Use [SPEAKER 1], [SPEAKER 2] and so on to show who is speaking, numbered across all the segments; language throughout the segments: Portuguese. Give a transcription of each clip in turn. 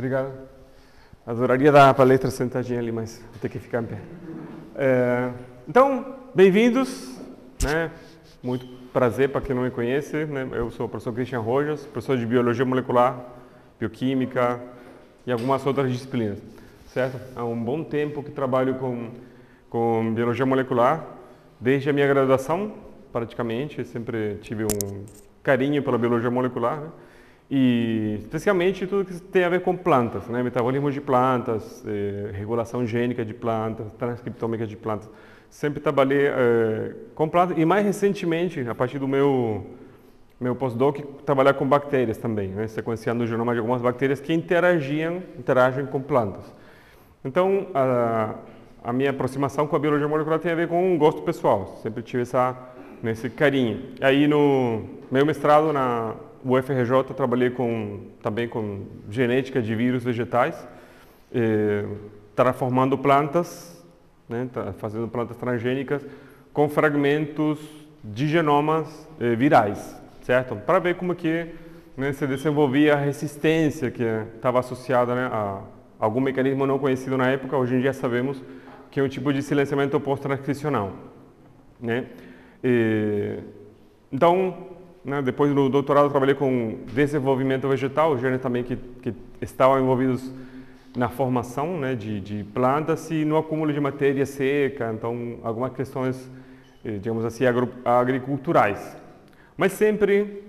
[SPEAKER 1] Obrigado. Adoraria dar a palestra sentadinha ali, mas vou ter que ficar em pé. Então, bem-vindos, né? Muito prazer para quem não me conhece, né? Eu sou o professor Christian Rojas, professor de Biologia Molecular, Bioquímica e algumas outras disciplinas, certo? Há um bom tempo que trabalho com Biologia Molecular, desde a minha graduação, praticamente, sempre tive um carinho pela Biologia Molecular, né? E especialmente tudo que tem a ver com plantas, né? Metabolismo de plantas, regulação gênica de plantas, transcriptômica de plantas. Sempre trabalhei com plantas e mais recentemente, a partir do meu postdoc, trabalhar com bactérias também, né? Sequenciando o genoma de algumas bactérias que interagem com plantas. Então, a minha aproximação com a biologia molecular tem a ver com um gosto pessoal, sempre tive nesse carinho. Aí no meu mestrado na UFRJ trabalhei também com genética de vírus vegetais, transformando plantas, né, fazendo plantas transgênicas com fragmentos de genomas virais, certo? Para ver como que, né, se desenvolvia a resistência que estava associada, né, a algum mecanismo não conhecido na época. Hoje em dia sabemos que é um tipo de silenciamento pós-transcricional, né? Então, né, depois do doutorado trabalhei com desenvolvimento vegetal, genes também que estavam envolvidos na formação, né, de plantas e no acúmulo de matéria seca, então algumas questões, digamos assim, agriculturais, mas sempre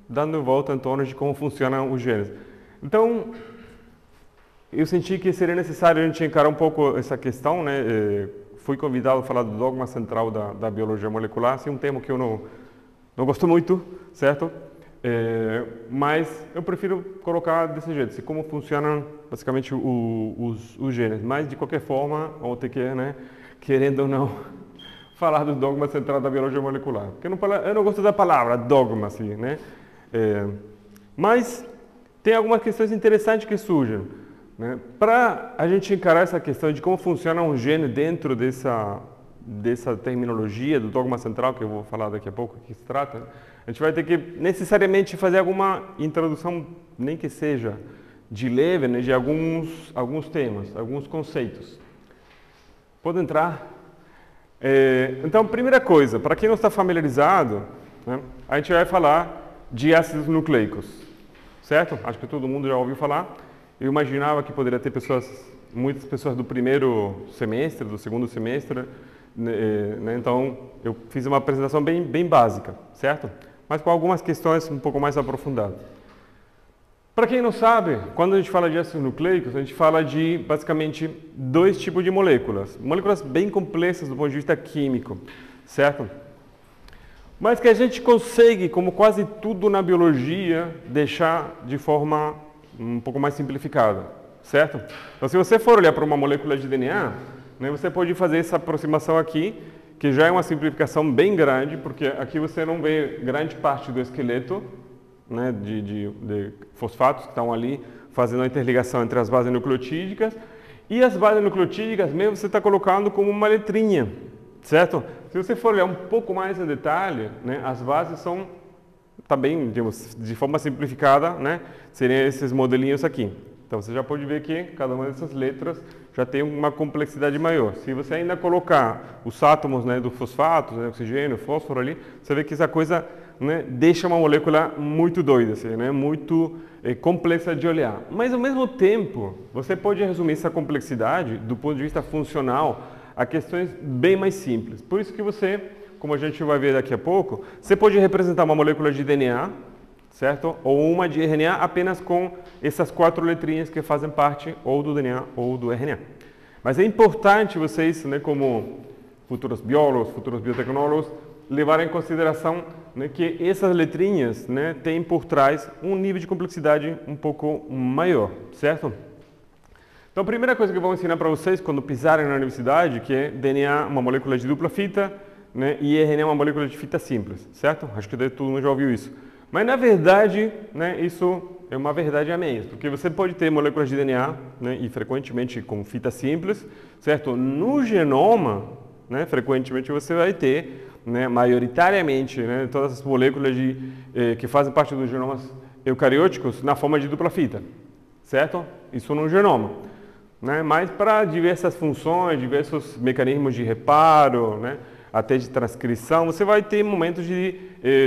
[SPEAKER 1] dando volta em torno de como funcionam os genes. Então, eu senti que seria necessário a gente encarar um pouco essa questão, né? Fui convidado a falar do dogma central da biologia molecular, assim, um tema que eu não gosto muito, certo? Mas eu prefiro colocar desse jeito, assim, como funcionam basicamente os genes. Mas, de qualquer forma, vamos ter que, né, querendo ou não, falar do dogma central da biologia molecular. Porque eu não gosto da palavra dogma, assim, né? Mas tem algumas questões interessantes que surgem, né? Para a gente encarar essa questão de como funciona um gene dentro dessa terminologia do dogma central, que eu vou falar daqui a pouco, que se trata, a gente vai ter que necessariamente fazer alguma introdução, nem que seja de leve, né, de alguns temas, alguns conceitos. Pode entrar? Então, primeira coisa, para quem não está familiarizado, né, a gente vai falar de ácidos nucleicos, certo? Acho que todo mundo já ouviu falar. Eu imaginava que poderia ter muitas pessoas do primeiro semestre, do segundo semestre, né? Então eu fiz uma apresentação bem básica, certo? Mas com algumas questões um pouco mais aprofundadas. Para quem não sabe, quando a gente fala de ácidos nucleicos, a gente fala de basicamente dois tipos de moléculas. Moléculas bem complexas do ponto de vista químico, certo? Mas que a gente consegue, como quase tudo na biologia, deixar de forma um pouco mais simplificada, certo? Então, se você for olhar para uma molécula de DNA, né, você pode fazer essa aproximação aqui, que já é uma simplificação bem grande, porque aqui você não vê grande parte do esqueleto, né, de fosfatos que estão ali fazendo a interligação entre as bases nucleotídicas, e as bases nucleotídicas mesmo você está colocando como uma letrinha, certo? Se você for olhar um pouco mais em detalhe, né, as bases são também, digamos, de forma simplificada, né, seriam esses modelinhos aqui. Então você já pode ver que cada uma dessas letras já tem uma complexidade maior. Se você ainda colocar os átomos, né, do fosfato, né, oxigênio, fósforo ali, você vê que essa coisa, né, deixa uma molécula muito doida, assim, né, muito complexa de olhar. Mas ao mesmo tempo, você pode resumir essa complexidade do ponto de vista funcional a questões bem mais simples. Por isso que você, como a gente vai ver daqui a pouco, você pode representar uma molécula de DNA, certo? Ou uma de RNA apenas com essas 4 letrinhas que fazem parte ou do DNA ou do RNA. Mas é importante vocês, né, como futuros biólogos, futuros biotecnólogos, levarem em consideração, né, que essas letrinhas, né, têm por trás um nível de complexidade um pouco maior, certo? Então, a primeira coisa que eu vou ensinar para vocês quando pisarem na universidade, que é DNA, uma molécula de dupla fita, né, e RNA é uma molécula de fita simples, certo? Acho que todo mundo já ouviu isso. Mas, na verdade, né, isso é uma verdade a meias, porque você pode ter moléculas de DNA, né, e frequentemente com fita simples, certo? No genoma, né, frequentemente você vai ter, né, maioritariamente, né, todas as moléculas que fazem parte dos genomas eucarióticos na forma de dupla fita, certo? Isso no genoma. Né? Mas para diversas funções, diversos mecanismos de reparo, né? Até de transcrição, você vai ter momentos de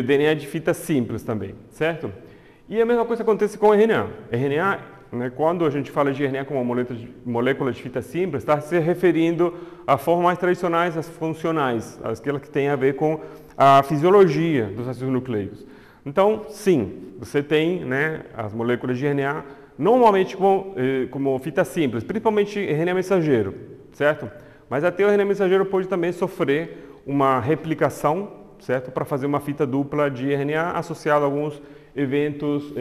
[SPEAKER 1] DNA de fita simples também, certo? E a mesma coisa acontece com o RNA. RNA, né, quando a gente fala de RNA como molécula de fita simples, está se referindo a formas mais tradicionais, as funcionais, aquelas que têm a ver com a fisiologia dos ácidos nucleicos. Então, sim, você tem, né, as moléculas de RNA normalmente como fita simples, principalmente RNA mensageiro, certo? Mas até o RNA mensageiro pode também sofrer uma replicação, certo? Para fazer uma fita dupla de RNA associada a alguns eventos,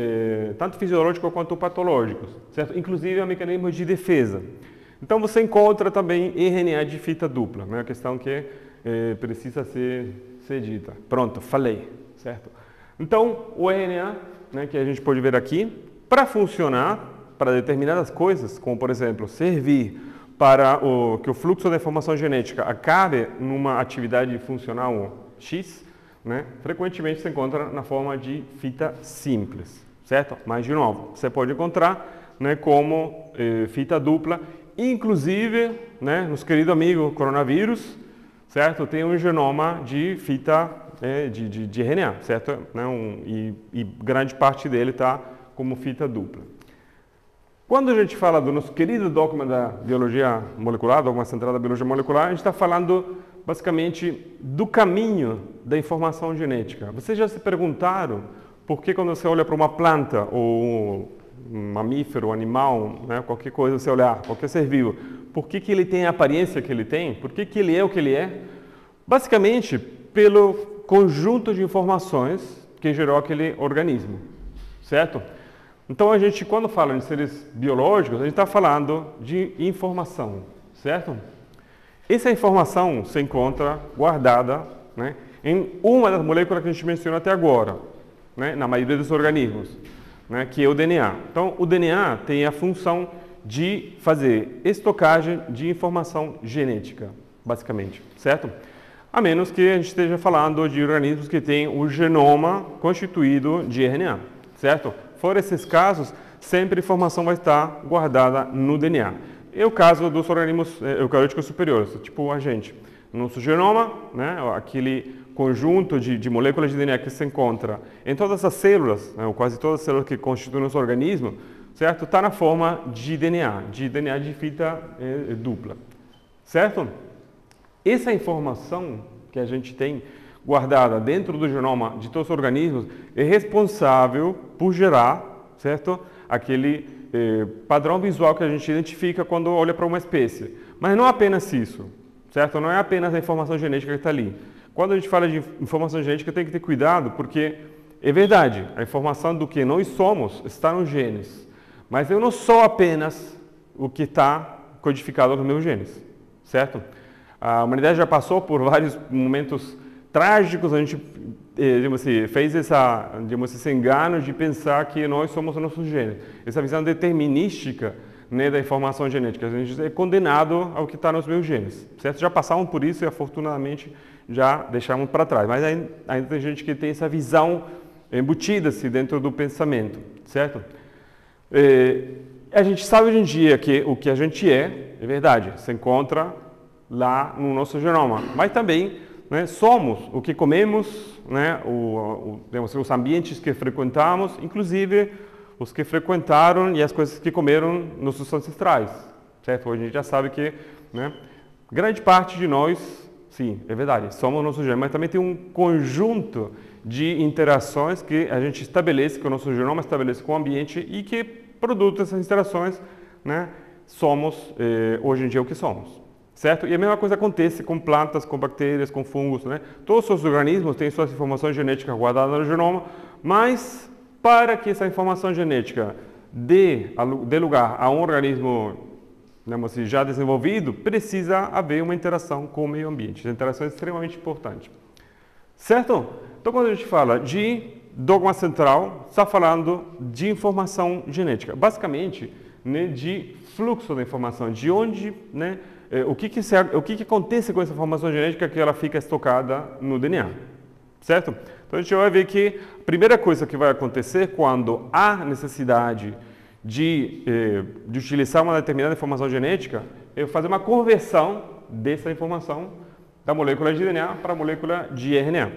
[SPEAKER 1] tanto fisiológicos quanto patológicos, certo? Inclusive a mecanismos de defesa. Então você encontra também RNA de fita dupla, né? A questão que precisa ser dita. Pronto, falei, certo? Então o RNA, né, que a gente pode ver aqui, para funcionar, para determinadas coisas, como por exemplo, servir para que o fluxo da informação genética acabe numa atividade funcional X, né, frequentemente se encontra na forma de fita simples, certo? Mas, de novo, você pode encontrar, né, como fita dupla, inclusive, né, nos querido amigo coronavírus, certo? Tem um genoma de fita de RNA, certo? Né, e grande parte dele está como fita dupla. Quando a gente fala do nosso querido dogma da biologia molecular, dogma central da biologia molecular, a gente está falando basicamente do caminho da informação genética. Vocês já se perguntaram por que quando você olha para uma planta ou um mamífero, um animal, né, qualquer coisa você olhar, qualquer ser vivo, por que ele tem a aparência que ele tem? Por que ele é o que ele é? Basicamente, pelo conjunto de informações que gerou aquele organismo, certo? Então, a gente, quando fala de seres biológicos, a gente está falando de informação, certo? Essa informação se encontra guardada, né, em uma das moléculas que a gente mencionou até agora, né, na maioria dos organismos, né, que é o DNA. Então, o DNA tem a função de fazer estocagem de informação genética, basicamente, certo? A menos que a gente esteja falando de organismos que têm o genoma constituído de RNA, certo? Fora esses casos, sempre a informação vai estar guardada no DNA. É o caso dos organismos eucaríticos superiores, tipo a gente. No nosso genoma, né, aquele conjunto de moléculas de DNA que se encontra em todas as células, né, ou quase todas as células que constituem nosso organismo, certo? Está na forma de DNA de fita dupla, certo? Essa informação que a gente tem guardada dentro do genoma de todos os organismos é responsável por gerar, certo? Aquele padrão visual que a gente identifica quando olha para uma espécie. Mas não apenas isso, certo? Não é apenas a informação genética que está ali. Quando a gente fala de informação genética, tem que ter cuidado, porque é verdade, a informação do que nós somos está nos genes. Mas eu não sou apenas o que está codificado nos meus genes, certo? A humanidade já passou por vários momentos trágicos, a gente fez esse engano de pensar que nós somos os nossos genes. Essa visão determinística, né, da informação genética. A gente é condenado ao que está nos meus genes, certo? Já passaram por isso e, afortunadamente, já deixamos para trás. Mas ainda tem gente que tem essa visão embutida-se dentro do pensamento, certo? A gente sabe hoje em dia que o que a gente é verdade, se encontra lá no nosso genoma, mas também, né, somos o que comemos, né, os ambientes que frequentamos, inclusive os que frequentaram e as coisas que comeram nossos ancestrais, certo? Hoje a gente já sabe que, né, grande parte de nós, sim, é verdade, somos o nosso genoma, mas também tem um conjunto de interações que a gente estabelece, que o nosso genoma estabelece com o ambiente e que, produto dessas interações, né, somos hoje em dia o que somos. Certo? E a mesma coisa acontece com plantas, com bactérias, com fungos, né? Todos os organismos têm suas informações genéticas guardadas no genoma, mas para que essa informação genética dê lugar a um organismo, digamos assim, já desenvolvido, precisa haver uma interação com o meio ambiente. Essa interação é extremamente importante. Certo? Então, quando a gente fala de dogma central, está falando de informação genética. Basicamente, né, de fluxo da informação, de onde, né, o que acontece com essa informação genética que ela fica estocada no DNA, certo? Então a gente vai ver que a primeira coisa que vai acontecer quando há necessidade de utilizar uma determinada informação genética, eu fazer uma conversão dessa informação da molécula de DNA para a molécula de RNA.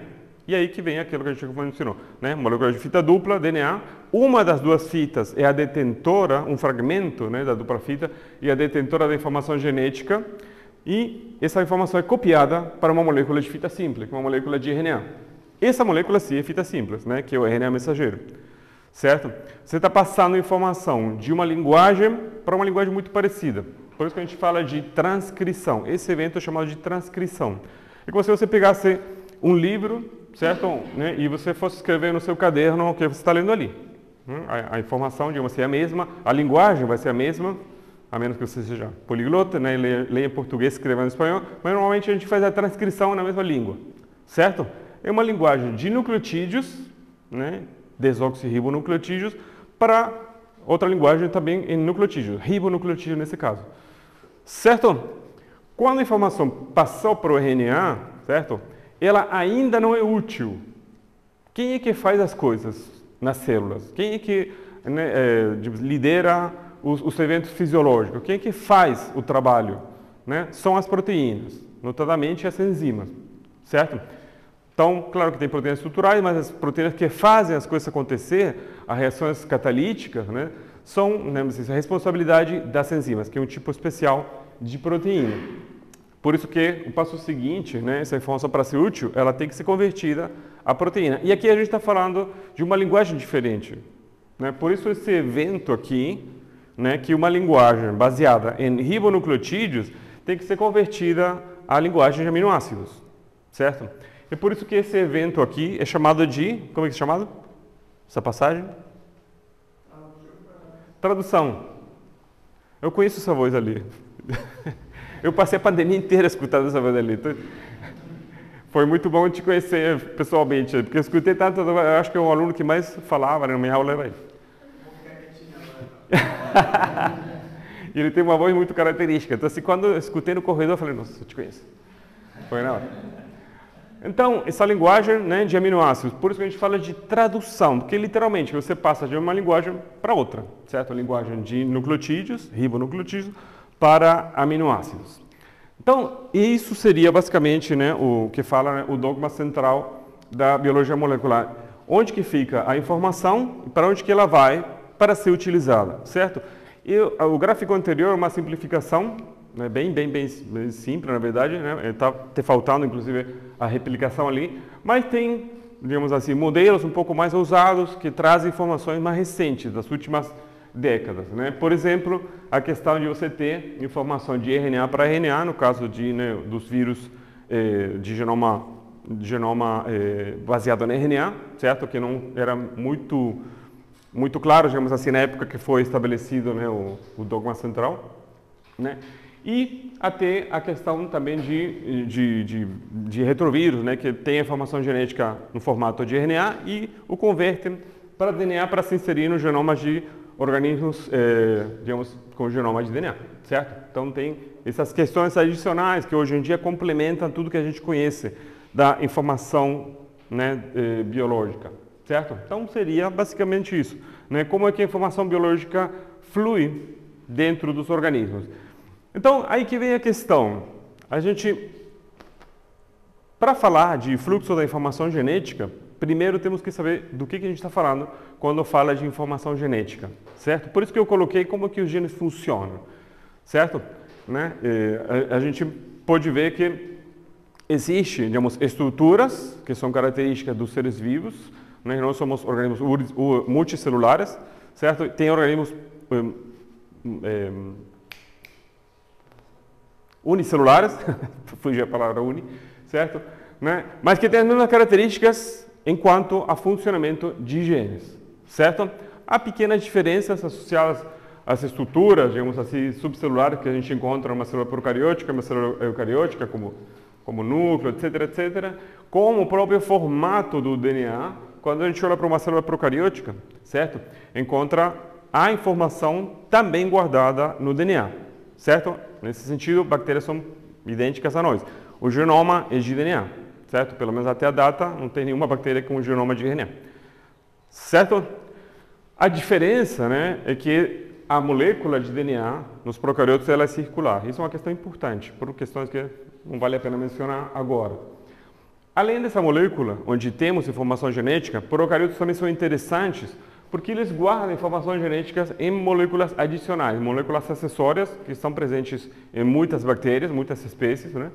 [SPEAKER 1] E aí que vem aquilo que a gente mencionou, né? Molécula de fita dupla, DNA. Uma das duas fitas é a detentora, um fragmento, né, da dupla fita, e a detentora da informação genética. E essa informação é copiada para uma molécula de fita simples, que é uma molécula de RNA. Essa molécula sim é fita simples, né, que é o RNA mensageiro. Certo? Você está passando informação de uma linguagem para uma linguagem muito parecida. Por isso que a gente fala de transcrição. Esse evento é chamado de transcrição. É como se você pegasse um livro, certo? Né? E você fosse escrever no seu caderno o que você está lendo ali. A informação, digamos assim, é a mesma, a linguagem vai ser a mesma, a menos que você seja poliglota, né? Leia em português, escreva em espanhol, mas normalmente a gente faz a transcrição na mesma língua, certo? É uma linguagem de nucleotídeos, né? Desoxirribonucleotídeos, para outra linguagem também em nucleotídeos, ribonucleotídeos nesse caso. Certo? Quando a informação passou para o RNA, certo? Ela ainda não é útil. Quem é que faz as coisas nas células? Quem é que, né, lidera os eventos fisiológicos? Quem é que faz o trabalho? Né? São as proteínas, notadamente as enzimas, certo? Então, claro que tem proteínas estruturais, mas as proteínas que fazem as coisas acontecer, as reações catalíticas, né, são, né, a responsabilidade das enzimas, que é um tipo especial de proteína. Por isso que o passo seguinte, né, essa informação para ser útil, ela tem que ser convertida a proteína. E aqui a gente está falando de uma linguagem diferente. Né? Por isso esse evento aqui, né, que uma linguagem baseada em ribonucleotídeos tem que ser convertida à linguagem de aminoácidos. Certo? É por isso que esse evento aqui é chamado de... Como é que é chamado? Essa passagem? Tradução. Eu conheço essa voz ali. Eu passei a pandemia inteira escutando essa voz ali. Foi muito bom te conhecer pessoalmente, porque eu escutei tanto, eu acho que o aluno que mais falava na minha aula era ele. E ele tem uma voz muito característica. Então, assim, quando eu escutei no corredor, eu falei, nossa, eu te conheço. Foi na hora. Então, essa linguagem, né, de aminoácidos, por isso que a gente fala de tradução, porque literalmente você passa de uma linguagem para outra, certo? A linguagem de nucleotídeos, ribonucleotídeos, para aminoácidos. Então, isso seria basicamente, né, o que fala, né, o dogma central da biologia molecular. Onde que fica a informação e para onde que ela vai para ser utilizada, certo? E o gráfico anterior é uma simplificação, né, bem simples, na verdade, né? Está faltando, inclusive, a replicação ali, mas tem, digamos assim, modelos um pouco mais ousados que trazem informações mais recentes, das últimas décadas. Né? Por exemplo, a questão de você ter informação de RNA para RNA, no caso de, né, dos vírus de genoma baseado em RNA, certo? Que não era muito claro, digamos assim, na época que foi estabelecido, né, o dogma central, né? E até a questão também de retrovírus, né, que tem a informação genética no formato de RNA e o convertem para DNA para se inserir no genoma de organismos, digamos, com genoma de DNA, certo? Então tem essas questões adicionais que hoje em dia complementam tudo que a gente conhece da informação, né, biológica, certo? Então seria basicamente isso, né? Como é que a informação biológica flui dentro dos organismos. Então, aí que vem a questão. A gente, para falar de fluxo da informação genética, primeiro temos que saber do que a gente está falando quando fala de informação genética, certo? Por isso que eu coloquei como que os genes funcionam, certo? Né? A gente pode ver que existem, digamos, estruturas que são características dos seres vivos, né? Nós somos organismos multicelulares, certo? Tem organismos unicelulares, fugiu a palavra uni, certo? Né? Mas que tem as mesmas características enquanto a funcionamento de genes, certo? Há pequenas diferenças associadas às estruturas, digamos assim, subcelulares que a gente encontra numa célula procariótica, uma célula eucariótica, como núcleo, etc., etc., como o próprio formato do DNA. Quando a gente olha para uma célula procariótica, certo? Encontra a informação também guardada no DNA, certo? Nesse sentido, bactérias são idênticas a nós. O genoma é de DNA, certo? Pelo menos até a data, não tem nenhuma bactéria com genoma de RNA, certo? A diferença, né, é que a molécula de DNA nos procariotos ela é circular. Isso é uma questão importante, por questões que não vale a pena mencionar agora. Além dessa molécula, onde temos informação genética, procariotos também são interessantes porque eles guardam informações genéticas em moléculas adicionais, moléculas acessórias que estão presentes em muitas bactérias, muitas espécies, né?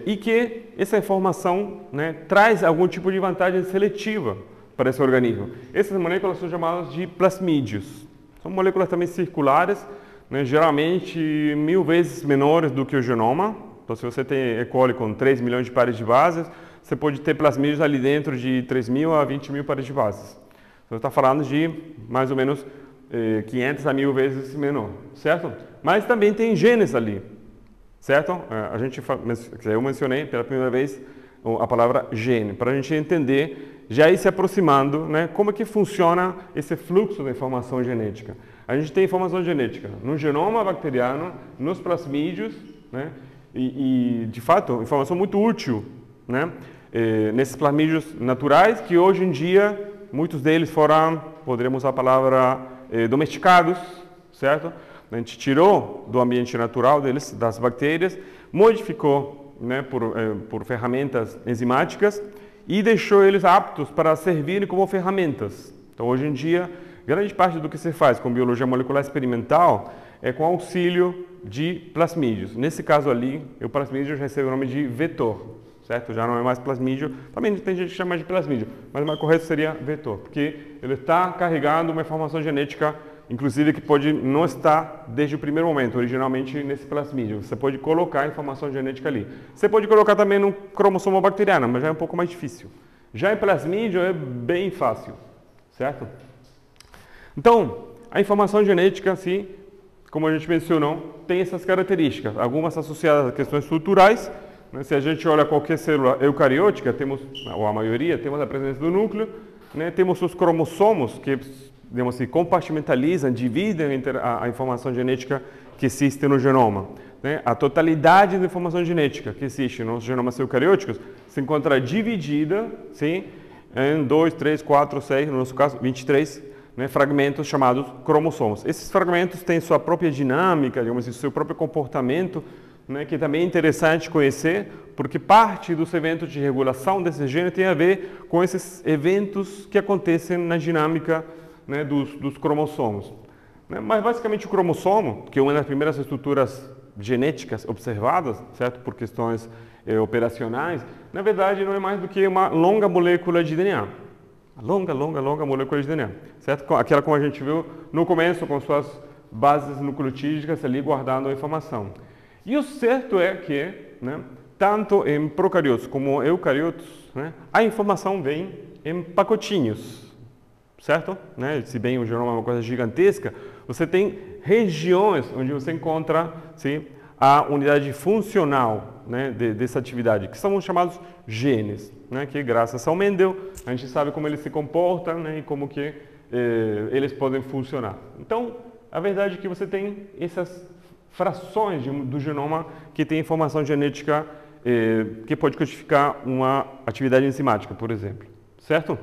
[SPEAKER 1] E que essa informação, né, traz algum tipo de vantagem seletiva para esse organismo. Essas moléculas são chamadas de plasmídeos. São moléculas também circulares, né, geralmente 1000 vezes menores do que o genoma. Então, se você tem E. coli com 3 milhões de pares de bases, você pode ter plasmídeos ali dentro de 3.000 a 20.000 pares de bases. Então, está falando de mais ou menos 500 a 1000 vezes menor, certo? Mas também tem genes ali, certo? Eu mencionei pela primeira vez a palavra gene, para a gente entender, já ir se aproximando, né, como é que funciona esse fluxo da informação genética. A gente tem informação genética no genoma bacteriano, nos plasmídeos, né, e de fato, informação muito útil, né, nesses plasmídeos naturais, que hoje em dia, muitos deles foram, poderíamos usar a palavra, domesticados, certo? A gente tirou do ambiente natural deles, das bactérias, modificou, né, por ferramentas enzimáticas e deixou eles aptos para servirem como ferramentas. Então, hoje em dia, grande parte do que se faz com biologia molecular experimental é com auxílio de plasmídeos. Nesse caso ali, o plasmídio recebe o nome de vetor, certo? Já não é mais plasmídio, também tem gente que chama de plasmídio, mas o mais correto seria vetor, porque ele está carregando uma informação genética, inclusive que pode não estar desde o primeiro momento, originalmente nesse plasmídio. Você pode colocar a informação genética ali. Você pode colocar também no cromossomo bacteriano, mas já é um pouco mais difícil. Já em plasmídio é bem fácil, certo? Então, a informação genética, sim, como a gente mencionou, tem essas características, algumas associadas a questões estruturais, né? Se a gente olha qualquer célula eucariótica, temos, ou a maioria, temos a presença do núcleo, né? Temos os cromossomos que, digamos assim, compartimentalizam, dividem a informação genética que existe no genoma, né? A totalidade da informação genética que existe nos genomas eucarióticos se encontra dividida, sim, em 2, 3, 4, 6, no nosso caso, 23, né, fragmentos chamados cromossomos. Esses fragmentos têm sua própria dinâmica, digamos assim, seu próprio comportamento, né, que também é interessante conhecer, porque parte dos eventos de regulação desse gene tem a ver com esses eventos que acontecem na dinâmica, né, dos cromossomos. Né? Mas basicamente o cromossomo, que é uma das primeiras estruturas genéticas observadas, certo, por questões operacionais, na verdade não é mais do que uma longa molécula de DNA. Longa molécula de DNA, certo? Aquela como a gente viu no começo, com suas bases nucleotídicas ali guardando a informação. E o certo é que, né, tanto em procariotos como eucariotos, né, a informação vem em pacotinhos, certo? Né? Se bem o genoma é uma coisa gigantesca, você tem regiões onde você encontra, sim, a unidade funcional, né, dessa atividade, que são chamados genes, né, que graças ao Mendel a gente sabe como eles se comportam, né, e como que eles podem funcionar. Então, a verdade é que você tem essas frações do genoma que tem informação genética que pode codificar uma atividade enzimática, por exemplo, certo?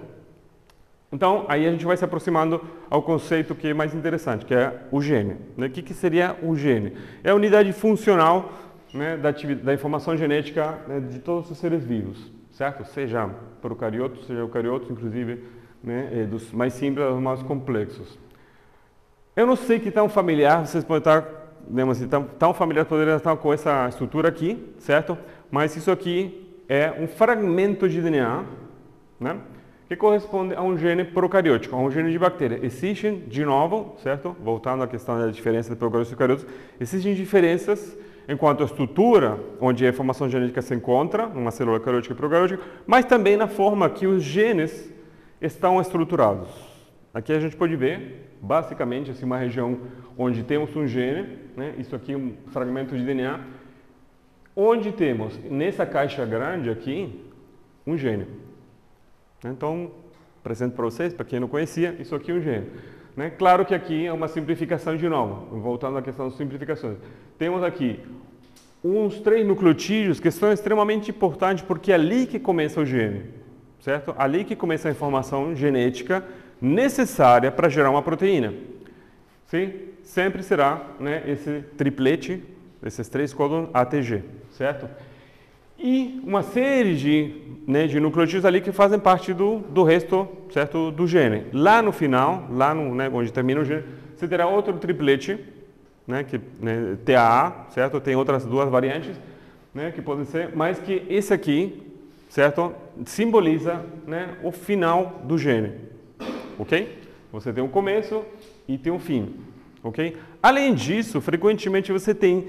[SPEAKER 1] Então, aí a gente vai se aproximando ao conceito que é mais interessante, que é o gene. Né? O que seria o gene? É a unidade funcional, né, da informação genética, né, de todos os seres vivos, certo? Seja procariotos, seja eucariotos, inclusive, né, dos mais simples aos mais complexos. Eu não sei que tão familiar, vocês podem estar, digamos assim, tão familiar poderiam estar com essa estrutura aqui, certo? Mas isso aqui é um fragmento de DNA, né, que corresponde a um gene procariótico, a um gene de bactéria. Existem, de novo, certo? Voltando à questão da diferença de procariotos e eucariotos, existem diferenças enquanto a estrutura, onde a informação genética se encontra, numa célula eucariótica e procariótica, mas também na forma que os genes estão estruturados. Aqui a gente pode ver, basicamente, assim, uma região onde temos um gene, né? Isso aqui é um fragmento de DNA, onde temos, nessa caixa grande aqui, um gene. Então, apresento para vocês, para quem não conhecia, isso aqui é um gene. Né? Claro que aqui é uma simplificação de novo, voltando à questão das simplificações. Temos aqui uns 3 nucleotídeos que são extremamente importantes porque é ali que começa o gene, certo? Ali que começa a informação genética necessária para gerar uma proteína. Sim? Sempre será, né, esse triplete, esses 3 códons ATG, certo? E uma série de nucleotídeos ali que fazem parte do resto, certo, do gene. Lá no final, né, onde termina o gene, você terá outro triplete, né, que, né, TAA, certo? Tem outras 2 variantes, né, que podem ser, mas que esse aqui, certo, simboliza, né, o final do gene, ok? Você tem um começo e tem um fim, ok? Além disso, frequentemente você tem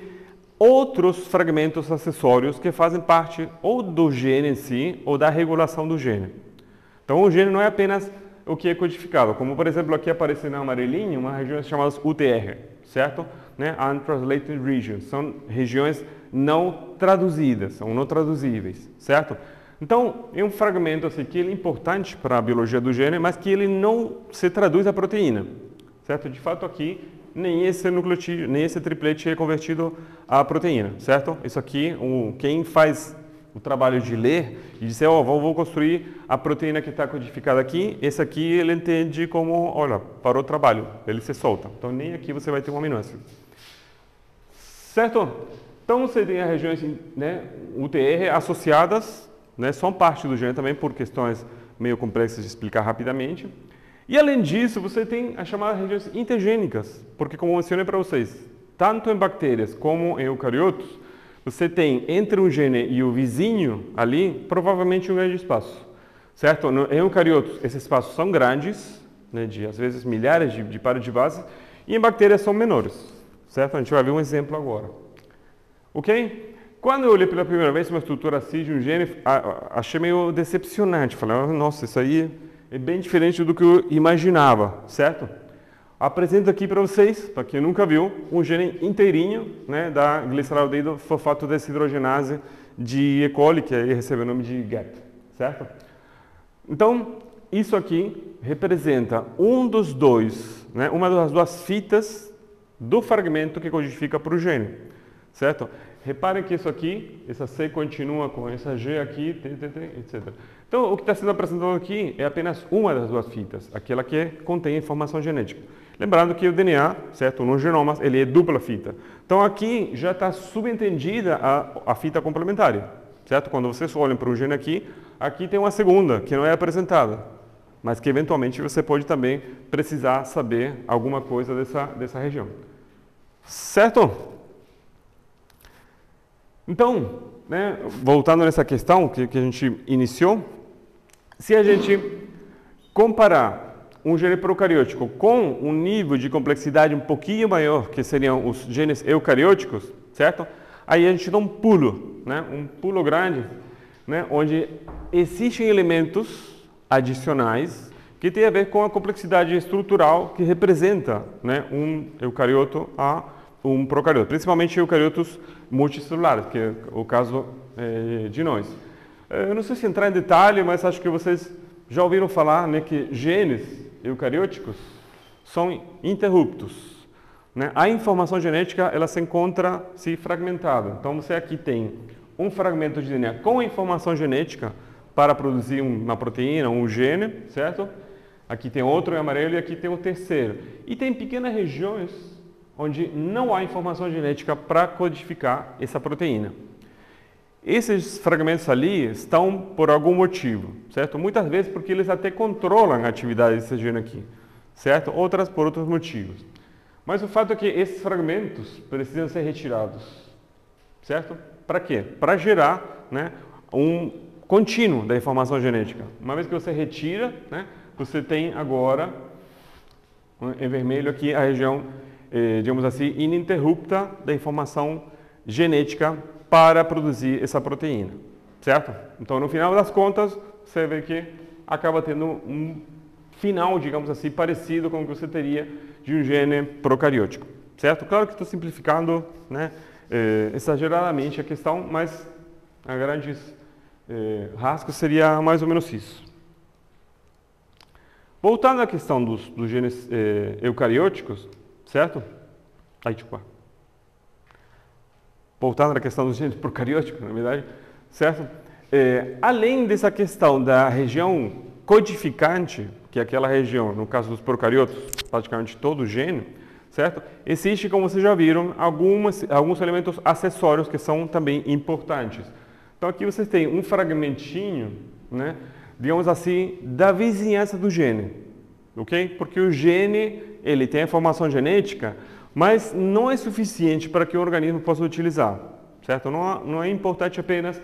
[SPEAKER 1] outros fragmentos acessórios que fazem parte ou do gene em si ou da regulação do gene. Então, o gene não é apenas o que é codificado, como por exemplo aqui aparece na amarelinho uma região chamada UTR, certo? Né? Untranslated Regions, são regiões não traduzidas, são não traduzíveis, certo? Então, é um fragmento assim, que é importante para a biologia do gene, mas que ele não se traduz à proteína, certo? De fato aqui, nem esse nucleotídeo, nem esse triplete é convertido à proteína, certo? Isso aqui, quem faz o trabalho de ler e dizer, vou construir a proteína que está codificada aqui, esse aqui ele entende como, olha, parou o trabalho, ele se solta. Então, nem aqui você vai ter um aminoácido. Certo? Então, você tem as regiões, né, UTR associadas, né, são parte do gene também por questões meio complexas de explicar rapidamente. E além disso, você tem as chamadas regiões intergênicas, porque como eu mencionei para vocês, tanto em bactérias como em eucariotos, você tem entre um gene e o vizinho ali, provavelmente um grande espaço, certo? Em eucariotos, esses espaços são grandes, né, de às vezes milhares de pares de base, e em bactérias são menores, certo? A gente vai ver um exemplo agora. Ok? Quando eu olhei pela primeira vez uma estrutura assim de um gene, achei meio decepcionante. Falei, nossa, isso aí é bem diferente do que eu imaginava, certo? Apresento aqui para vocês, para quem nunca viu, um gene inteirinho, né, da gliceraldeído fosfato desidrogenase de E. coli, que aí recebe o nome de GAP, certo? Então, isso aqui representa um dos dois, né, uma das 2 fitas do fragmento que codifica para o gene, certo? Reparem que isso aqui, essa C continua com essa G aqui, etc. Então, o que está sendo apresentado aqui é apenas uma das 2 fitas, aquela que contém informação genética. Lembrando que o DNA, certo, no genoma, ele é dupla fita. Então, aqui já está subentendida a fita complementária, certo? Quando vocês olham para o gene aqui tem uma segunda, que não é apresentada, mas que eventualmente você pode também precisar saber alguma coisa dessa região. Certo? Então, né, voltando nessa questão que a gente iniciou, se a gente comparar um gene procariótico com um nível de complexidade um pouquinho maior, que seriam os genes eucarióticos, certo? Aí a gente dá um pulo, né, um pulo grande, né, onde existem elementos adicionais que têm a ver com a complexidade estrutural que representa, né, um eucarioto a um procarioto, principalmente eucariotos multicelulares, que é o caso de nós. Eu não sei se entrar em detalhe, mas acho que vocês já ouviram falar, né, que genes eucarióticos são interruptos, né? A informação genética ela se encontra fragmentada. Então você aqui tem um fragmento de DNA com informação genética para produzir uma proteína, um gene, certo? Aqui tem outro em amarelo e aqui tem o terceiro. E tem pequenas regiões onde não há informação genética para codificar essa proteína. Esses fragmentos ali estão por algum motivo, certo? Muitas vezes porque eles até controlam a atividade desse gene aqui, certo? Outras por outros motivos. Mas o fato é que esses fragmentos precisam ser retirados, certo? Para quê? Para gerar, né, um contínuo da informação genética. Uma vez que você retira, né, você tem agora, em vermelho aqui, a região, digamos assim, ininterrupta da informação genética para produzir essa proteína, certo? Então, no final das contas, você vê que acaba tendo um final, digamos assim, parecido com o que você teria de um gene procariótico, certo? Claro que estou simplificando, né, exageradamente a questão, mas a grandes rasgos seria mais ou menos isso. Voltando à questão dos genes eucarióticos, certo? Voltando à questão dos genes procarióticos, na verdade, certo? Além dessa questão da região codificante, que é aquela região, no caso dos procariotos, praticamente todo o gene, certo? Existe, como vocês já viram, alguns elementos acessórios que são também importantes. Então aqui vocês têm um fragmentinho, né, digamos assim, da vizinhança do gene, ok? Porque o gene, ele tem a informação genética, mas não é suficiente para que o organismo possa utilizar, certo? Não é importante apenas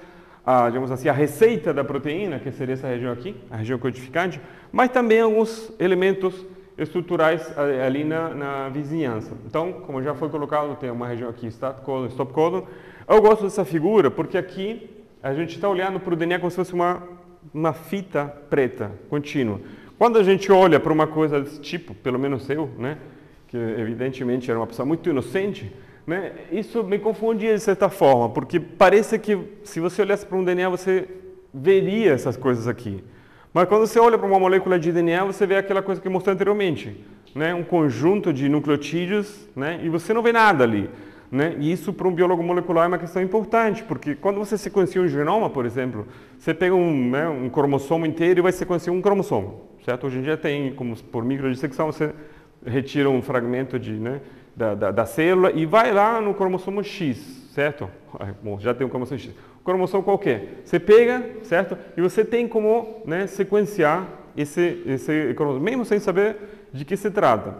[SPEAKER 1] digamos assim, a receita da proteína, que seria essa região aqui, a região codificante, mas também alguns elementos estruturais ali na vizinhança. Então, como já foi colocado, tem uma região aqui, start codon, stop codon. Eu gosto dessa figura porque aqui a gente está olhando para o DNA como se fosse uma fita preta, contínua. Quando a gente olha para uma coisa desse tipo, pelo menos eu, né, que evidentemente era uma pessoa muito inocente, né, isso me confundia de certa forma, porque parece que se você olhasse para um DNA, você veria essas coisas aqui. Mas quando você olha para uma molécula de DNA, você vê aquela coisa que eu mostrei anteriormente, né, um conjunto de nucleotídeos, né, e você não vê nada ali. Né? E isso para um biólogo molecular é uma questão importante, porque quando você sequencia um genoma, por exemplo, você pega um cromossomo inteiro e vai sequenciar um cromossomo, certo? Hoje em dia tem, como por microdissecção, você retira um fragmento da célula e vai lá no cromossomo X, certo? Bom, já tem um cromossomo X. Um cromossomo qualquer. Você pega, certo? E você tem como, né, sequenciar esse cromossomo, mesmo sem saber de que se trata.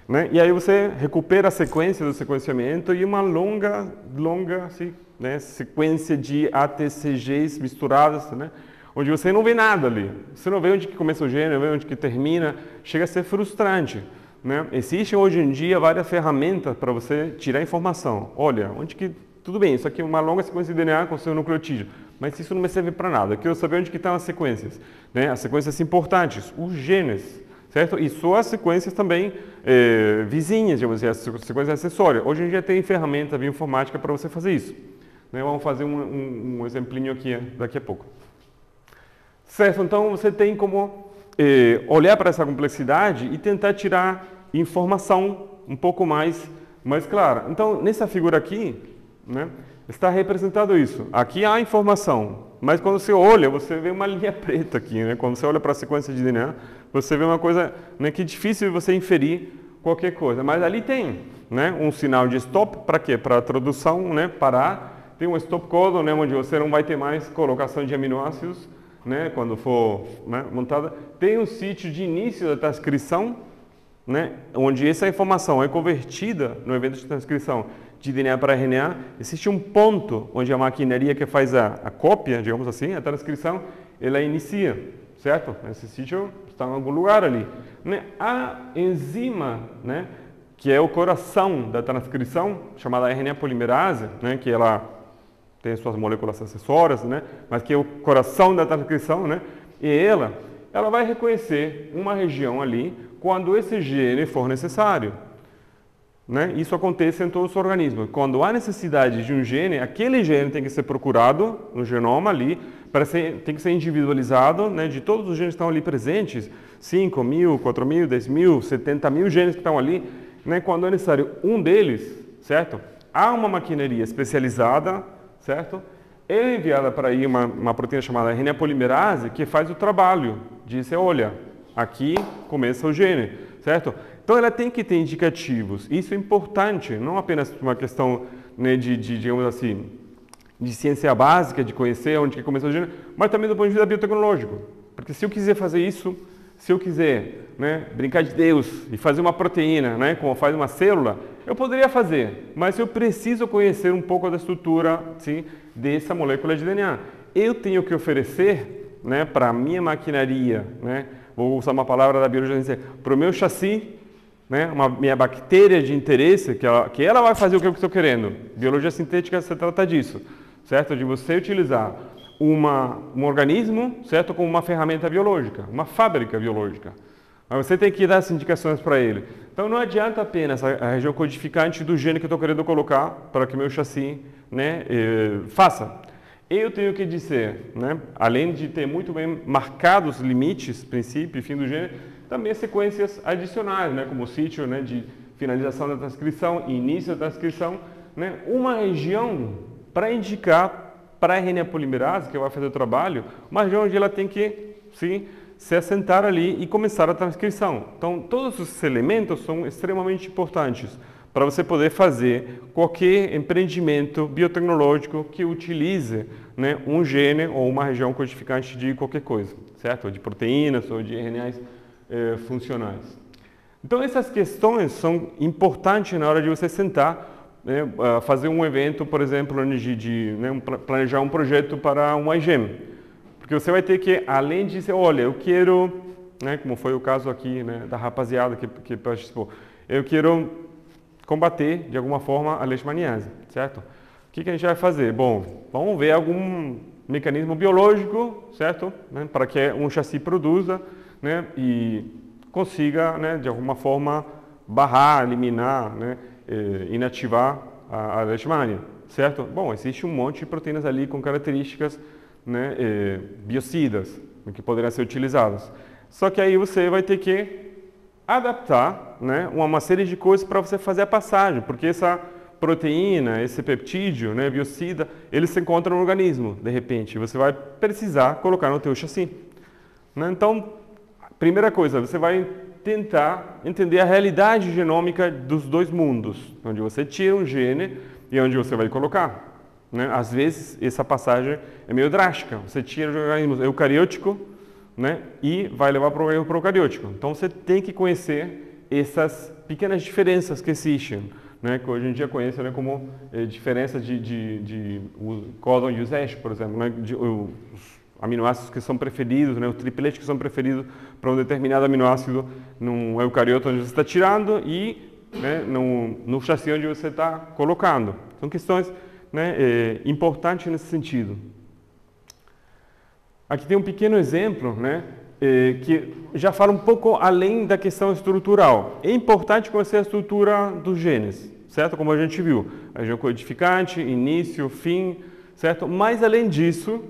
[SPEAKER 1] Né? E aí você recupera a sequência do sequenciamento e uma longa assim, né, sequência de ATCGs misturadas, né, onde você não vê nada ali. Você não vê onde que começa o gene, não vê onde que termina. Chega a ser frustrante. Né? Existem hoje em dia várias ferramentas para você tirar informação. Olha, onde que... Tudo bem, isso aqui é uma longa sequência de DNA com seu nucleotídeo, mas isso não me serve para nada. Eu quero saber onde que estão as sequências. Né? As sequências importantes, os genes. Certo? E só as sequências também vizinhas, digamos assim, as sequências acessórias. Hoje em dia tem ferramenta bioinformática para você fazer isso. Né? Vamos fazer um exemplinho aqui daqui a pouco. Certo? Então você tem como olhar para essa complexidade e tentar tirar informação um pouco mais clara. Então, nessa figura aqui, né, está representado isso. Aqui há informação, mas quando você olha, você vê uma linha preta aqui. Né? Quando você olha para a sequência de DNA, você vê uma coisa, né, que é difícil você inferir qualquer coisa. Mas ali tem, né, um sinal de stop, para quê? Para a tradução, né, parar. Tem um stop codon, né, onde você não vai ter mais colocação de aminoácidos, né, quando for, né, montada. Tem um sítio de início da transcrição, né, onde essa informação é convertida no evento de transcrição de DNA para RNA. Existe um ponto onde a maquinaria que faz a cópia, digamos assim, a transcrição, ela inicia, certo? Esse sítio está em algum lugar ali. Né? A enzima, né, que é o coração da transcrição, chamada RNA polimerase, né, que ela tem suas moléculas acessórias, né, mas que é o coração da transcrição, né, e ela vai reconhecer uma região ali quando esse gene for necessário. Né? Isso acontece em todos os organismos. Quando há necessidade de um gene, aquele gene tem que ser procurado no genoma ali, tem que ser individualizado, né, de todos os genes que estão ali presentes, 5.000, 4.000, 10.000, 70.000 genes que estão ali, né, quando é necessário um deles, certo? Há uma maquinaria especializada, certo? É enviada para aí uma proteína chamada RNA polimerase que faz o trabalho de dizer, olha, aqui começa o gene, certo? Então ela tem que ter indicativos. Isso é importante, não apenas uma questão, né, digamos assim, de ciência básica, de conhecer onde que começou o gene, mas também do ponto de vista biotecnológico. Porque se eu quiser fazer isso, se eu quiser, né, brincar de Deus e fazer uma proteína, né, como faz uma célula, eu poderia fazer, mas eu preciso conhecer um pouco da estrutura, sim, dessa molécula de DNA. Eu tenho que oferecer, né, para a minha maquinaria, né, vou usar uma palavra da biologia, para o meu chassi, né, minha bactéria de interesse, que ela vai fazer o que eu estou querendo. Biologia sintética se trata disso, certo? De você utilizar um organismo, certo, como uma ferramenta biológica, uma fábrica biológica. Mas você tem que dar as indicações para ele. Então não adianta apenas a região codificante do gene que eu estou querendo colocar para que meu chassi, né, faça. Eu tenho que dizer, né, além de ter muito bem marcados os limites, princípio e fim do gene, também sequências adicionais, né, como o sítio, né, de finalização da transcrição e início da transcrição, né, uma região para indicar para a RNA polimerase, que vai fazer o trabalho, uma região onde ela tem que, sim, se assentar ali e começar a transcrição. Então, todos esses elementos são extremamente importantes para você poder fazer qualquer empreendimento biotecnológico que utilize, né, um gene ou uma região codificante de qualquer coisa, certo? Ou de proteínas ou de RNAs funcionais. Então, essas questões são importantes na hora de você sentar, né, fazer um evento, por exemplo, planejar um projeto para um iGEM. Porque você vai ter que, além de dizer, olha, eu quero, né, como foi o caso aqui, né, da rapaziada que participou, eu quero combater, de alguma forma, a leishmaniase, certo? O que a gente vai fazer? Bom, vamos ver algum mecanismo biológico, certo? Né, para que um chassi produza, né, e consiga, né, de alguma forma, barrar, eliminar, né, inativar a leishmania, certo? Bom, existe um monte de proteínas ali com características, né, biocidas, que poderão ser utilizadas. Só que aí você vai ter que adaptar, né, uma série de coisas para você fazer a passagem, porque essa proteína, esse peptídeo, né, biocida, ele se encontra no organismo, de repente, você vai precisar colocar no teu chassi. Né? Então, primeira coisa, você vai tentar entender a realidade genômica dos dois mundos, onde você tira um gene e onde você vai colocar. Né? Às vezes, essa passagem é meio drástica. Você tira o organismo eucariótico, né, e vai levar para o organismo procariótico. Então, você tem que conhecer essas pequenas diferenças que existem, né, que hoje em dia conhecem, né, como diferença de códon e USES, por exemplo, né, os aminoácidos que são preferidos, né, os tripletes que são preferidos para um determinado aminoácido num eucarioto onde você está tirando e, né, no chassi onde você está colocando. São questões, né, importantes nesse sentido. Aqui tem um pequeno exemplo, né, que já fala um pouco além da questão estrutural. É importante conhecer a estrutura dos genes, certo? Como a gente viu, a região codificante, início, fim, certo? Mas além disso,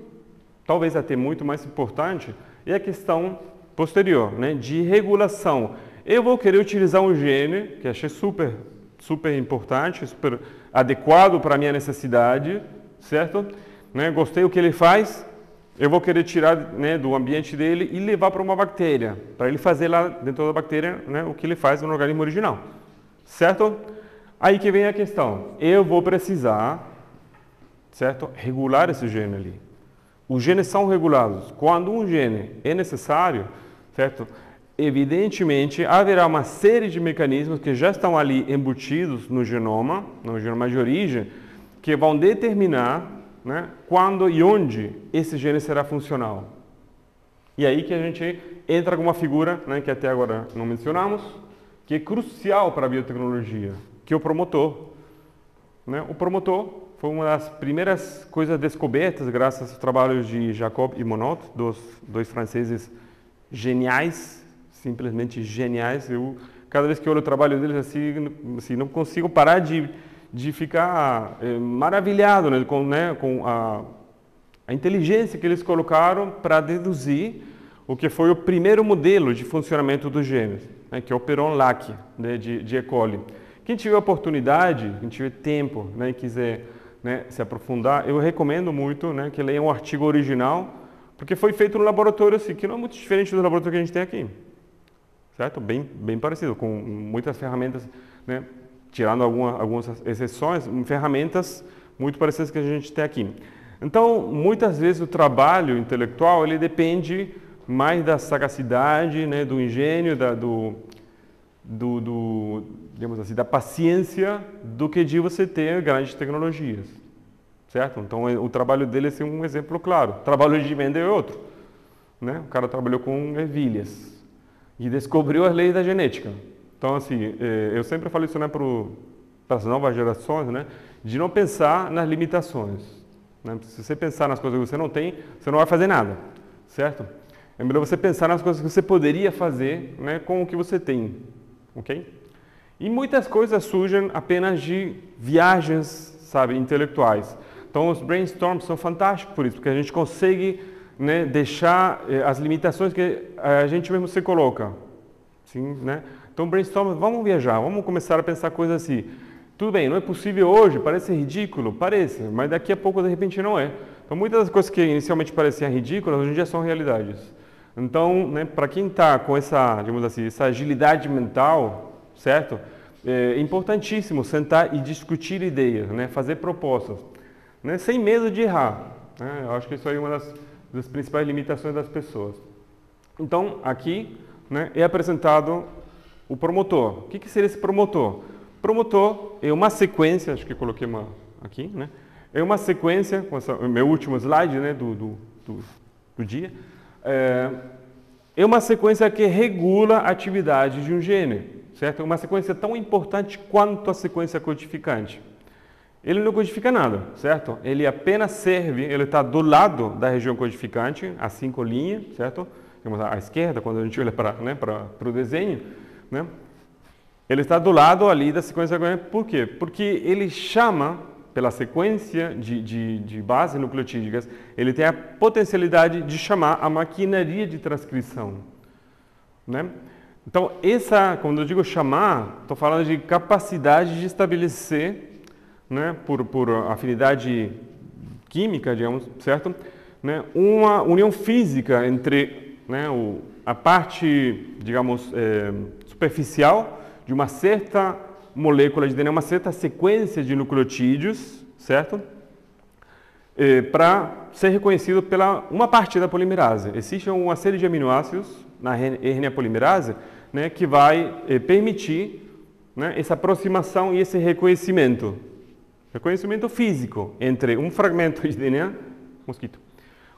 [SPEAKER 1] talvez até muito mais importante, é a questão posterior, né, de regulação. Eu vou querer utilizar um gene que achei super importante, super adequado para a minha necessidade, certo? Né, gostei do que ele faz. Eu vou querer tirar, né, do ambiente dele e levar para uma bactéria, para ele fazer lá dentro da bactéria, né, o que ele faz no organismo original, certo? Aí que vem a questão, eu vou precisar, certo, regular esse gene ali. Os genes são regulados. Quando um gene é necessário, certo, evidentemente haverá uma série de mecanismos que já estão ali embutidos no genoma de origem, que vão determinar, né, quando e onde esse gene será funcional. E aí que a gente entra com uma figura, né, que até agora não mencionamos, que é crucial para a biotecnologia, que é o promotor. Né? O promotor foi uma das primeiras coisas descobertas graças aos trabalhos de Jacob e Monod, dois franceses geniais, simplesmente geniais. Cada vez que eu olho o trabalho deles, assim, não consigo parar de ficar maravilhado, né, com a inteligência que eles colocaram para deduzir o que foi o primeiro modelo de funcionamento dos genes, né, que é o Peron-Lac, né, de E. coli. Quem tiver oportunidade, quem tiver tempo, né, e quiser, né, se aprofundar, eu recomendo muito, né, que leia um artigo original, porque foi feito no laboratório assim, que não é muito diferente do laboratório que a gente tem aqui, certo? Bem parecido, com muitas ferramentas, né, tirando algumas exceções, ferramentas muito parecidas que a gente tem aqui. Então, muitas vezes o trabalho intelectual ele depende mais da sagacidade, né, do engenho, digamos assim, da paciência, do que de você ter grandes tecnologias, certo? Então, o trabalho dele é um exemplo claro. O trabalho de Mendel é outro, né? O cara trabalhou com ervilhas e descobriu as leis da genética. Então, assim, eu sempre falo isso, né, para as novas gerações, né, de não pensar nas limitações. Né? Se você pensar nas coisas que você não tem, você não vai fazer nada, certo? É melhor você pensar nas coisas que você poderia fazer, né, com o que você tem, ok? E muitas coisas surgem apenas de viagens, sabe, intelectuais. Então, os brainstorms são fantásticos por isso, porque a gente consegue, né, deixar as limitações que a gente mesmo se coloca. Sim, né? Então, brainstorm, vamos viajar, vamos começar a pensar coisas assim. Tudo bem, não é possível hoje, parece ridículo, parece, mas daqui a pouco, de repente, não é. Então, muitas das coisas que inicialmente pareciam ridículas, hoje em dia são realidades. Então, né, para quem está com essa, digamos assim, essa agilidade mental, certo? É importantíssimo sentar e discutir ideias, né, fazer propostas, né, sem medo de errar. Né? Eu acho que isso aí é uma das principais limitações das pessoas. Então, aqui, né, é apresentado o promotor. O que seria esse promotor? Promotor é uma sequência, acho que coloquei uma aqui, né? É uma sequência, com o meu último slide, né, do dia. É uma sequência que regula a atividade de um gene, certo? É uma sequência tão importante quanto a sequência codificante. Ele não codifica nada, certo? Ele apenas serve, ele está do lado da região codificante, as 5 linhas, certo? À esquerda, quando a gente olha para o desenho, né? Ele está do lado ali da sequência. Por quê? Porque ele chama, pela sequência de base nucleotídicas, ele tem a potencialidade de chamar a maquinaria de transcrição, né? Então, quando eu digo chamar, estou falando de capacidade de estabelecer, né, por afinidade química, digamos, certo? Né, uma união física entre, né, a parte, digamos, superficial de uma certa molécula de DNA, uma certa sequência de nucleotídeos, certo? Para ser reconhecido pela uma parte da polimerase. Existe uma série de aminoácidos na RNA polimerase, né, que vai permitir, né, essa aproximação e esse reconhecimento físico entre um fragmento de DNA,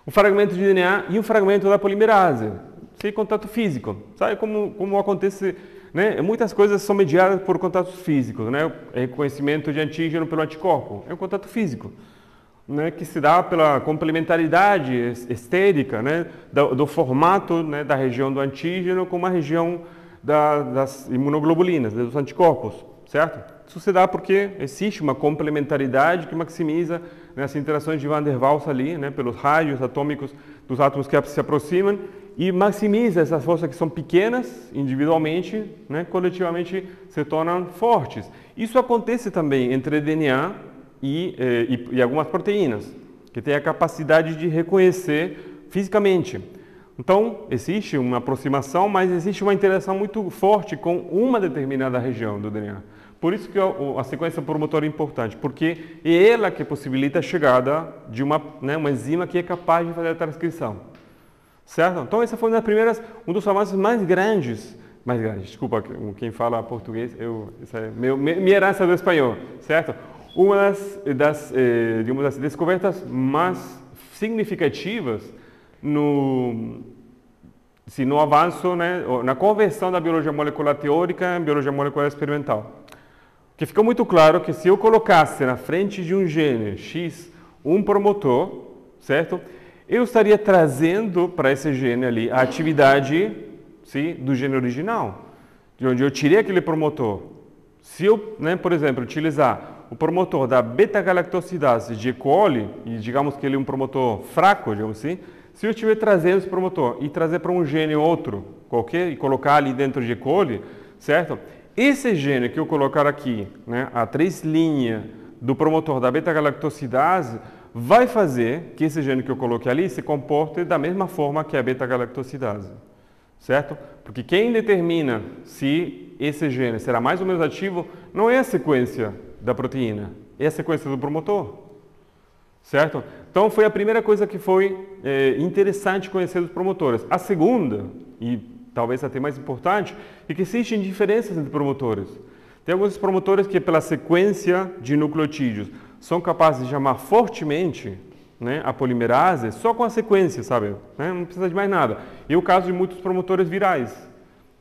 [SPEAKER 1] um fragmento de DNA e um fragmento da polimerase, sem contato físico. Sabe como acontece, né? Muitas coisas são mediadas por contatos físicos, né? O reconhecimento de antígeno pelo anticorpo é um contato físico, né, que se dá pela complementaridade estérica, né, do formato, né, da região do antígeno com a região das imunoglobulinas, dos anticorpos, certo? Isso se dá porque existe uma complementaridade que maximiza, né, as interações de Van der Waals ali, né, pelos raios atômicos dos átomos que se aproximam e maximiza essas forças que são pequenas individualmente, né, coletivamente se tornam fortes. Isso acontece também entre DNA e algumas proteínas, que têm a capacidade de reconhecer fisicamente. Então, existe uma aproximação, mas existe uma interação muito forte com uma determinada região do DNA. Por isso que a sequência promotora é importante, porque é ela que possibilita a chegada de uma enzima que é capaz de fazer a transcrição. Certo? Então, essa foi um dos avanços mais grandes, desculpa, quem fala português, essa é minha herança do espanhol, certo? Uma das descobertas mais significativas no avanço, né, na conversão da biologia molecular teórica em biologia molecular experimental. Que ficou muito claro que se eu colocasse na frente de um gene X um promotor, certo? Eu estaria trazendo para esse gene ali a atividade, sim, do gene original, de onde eu tirei aquele promotor. Se eu, né, por exemplo, utilizar o promotor da beta-galactosidase de E. coli, e digamos que ele é um promotor fraco, digamos assim, se eu estiver trazendo esse promotor e trazer para um gene outro qualquer e colocar ali dentro de E. coli, certo? Esse gene que eu colocar aqui, né, a 3' do promotor da beta-galactosidase, vai fazer que esse gene que eu coloquei ali se comporte da mesma forma que a beta-galactosidase, certo? Porque quem determina se esse gene será mais ou menos ativo não é a sequência da proteína, é a sequência do promotor, certo? Então foi a primeira coisa que foi interessante conhecer dos promotores. A segunda, e talvez até mais importante, é que existem diferenças entre promotores. Tem alguns promotores que pela sequência de nucleotídeos são capazes de chamar fortemente, né, a polimerase só com a sequência, sabe? Né? Não precisa de mais nada. E o caso de muitos promotores virais,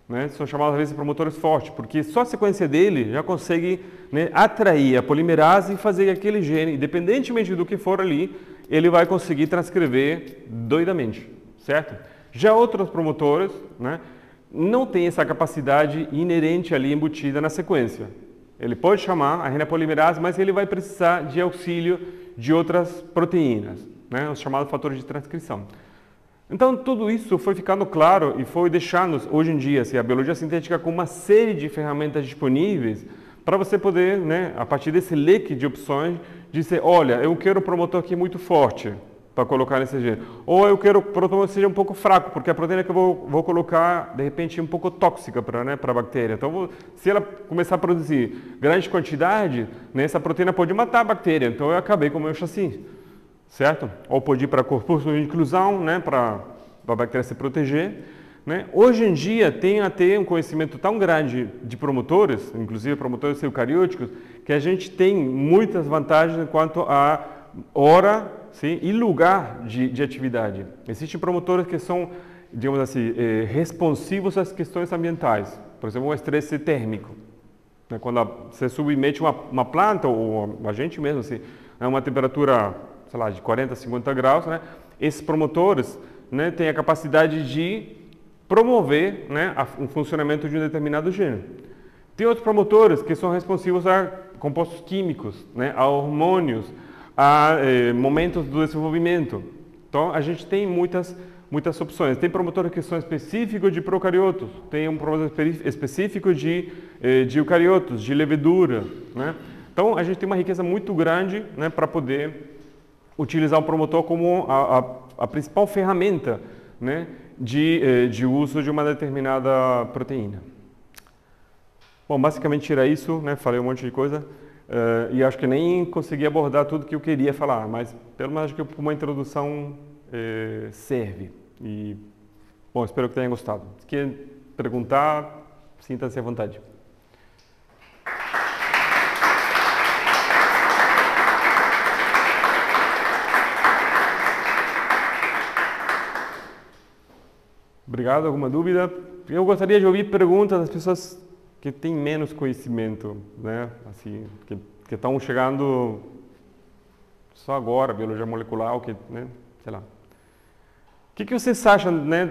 [SPEAKER 1] né, são chamados às vezes de promotores fortes, porque só a sequência dele já consegue, né, atrair a polimerase e fazer aquele gene, independentemente do que for ali, ele vai conseguir transcrever doidamente, certo? Já outros promotores, né, não têm essa capacidade inerente ali embutida na sequência. Ele pode chamar a RNA polimerase, mas ele vai precisar de auxílio de outras proteínas, né, os chamados fatores de transcrição. Então, tudo isso foi ficando claro e foi deixando, hoje em dia, assim, a biologia sintética com uma série de ferramentas disponíveis para você poder, né, a partir desse leque de opções, dizer, olha, eu quero um promotor aqui muito forte, para colocar nesse gene. Ou eu quero que o protônio seja um pouco fraco, porque a proteína que eu vou colocar, de repente, é um pouco tóxica para, né, para a bactéria. Então, se ela começar a produzir grande quantidade, né, essa proteína pode matar a bactéria. Então, eu acabei com o meu chassi, certo? Ou pode ir para corpos de inclusão, né, para a bactéria se proteger. Né? Hoje em dia, tem até um conhecimento tão grande de promotores, inclusive promotores eucarióticos, que a gente tem muitas vantagens quanto a hora, sim, e lugar de atividade. Existem promotores que são, digamos assim, responsivos às questões ambientais. Por exemplo, o estresse térmico. Né? Quando você submete uma planta, ou a gente mesmo, assim, a uma temperatura, sei lá, de 40, 50 graus, né? Esses promotores, né, têm a capacidade de promover, né, o funcionamento de um determinado gene. Tem outros promotores que são responsivos a compostos químicos, né, a hormônios, a momentos do desenvolvimento. Então, a gente tem muitas opções. Tem promotores que são específicos de procariotos, tem um promotor específico de eucariotos, de levedura. Né? Então, a gente tem uma riqueza muito grande, né, para poder utilizar o promotor como a principal ferramenta, né, de uso de uma determinada proteína. Bom, basicamente era isso, né? Falei um monte de coisa e acho que nem consegui abordar tudo que eu queria falar, mas pelo menos acho que uma introdução serve. E, bom, espero que tenham gostado. Se querem perguntar, sinta-se à vontade. Obrigado. Alguma dúvida? Eu gostaria de ouvir perguntas das pessoas que têm menos conhecimento, né? Assim, que estão chegando só agora, biologia molecular, que, né? Sei lá. O que vocês acham, né,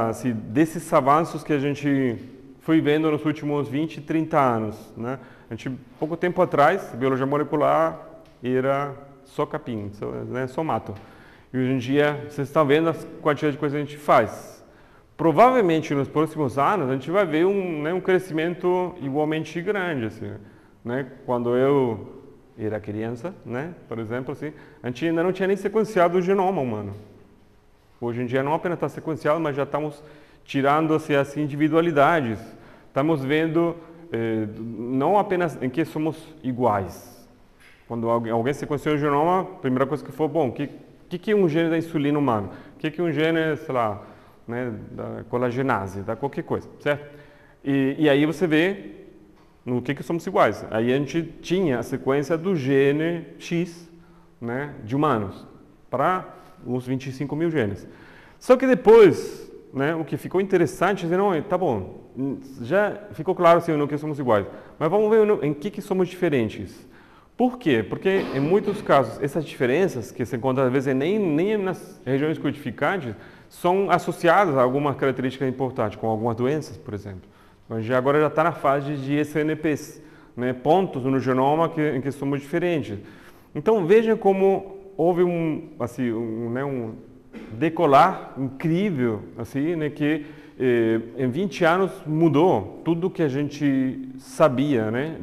[SPEAKER 1] assim, desses avanços que a gente foi vendo nos últimos 20, 30 anos, né? A gente, pouco tempo atrás, biologia molecular era só capim, só mato. E hoje em dia, vocês estão vendo a quantidade de coisas que a gente faz. Provavelmente nos próximos anos a gente vai ver um crescimento igualmente grande, assim, né? Quando eu era criança, né, por exemplo, assim, a gente ainda não tinha nem sequenciado o genoma humano. Hoje em dia não apenas está sequenciado, mas já estamos tirando assim, as individualidades. Estamos vendo não apenas em que somos iguais. Quando alguém sequenciou o genoma, a primeira coisa que foi, bom, o que é um gene da insulina humana? O que é um gene, sei lá, né, da colagenase, da qualquer coisa, certo? E aí você vê no que somos iguais. Aí a gente tinha a sequência do gene X, né, de humanos, para uns 25 mil genes. Só que depois, né, o que ficou interessante é dizer, não, tá bom, já ficou claro assim, no que somos iguais, mas vamos ver em que somos diferentes. Por quê? Porque em muitos casos, essas diferenças, que se encontram às vezes nem nas regiões codificantes, são associadas a algumas características importantes, como algumas doenças, por exemplo. Mas agora já está na fase de SNPs, né, pontos no genoma em que somos diferentes. Então veja como houve um decolar incrível, assim, né, que em 20 anos mudou tudo que a gente sabia, né,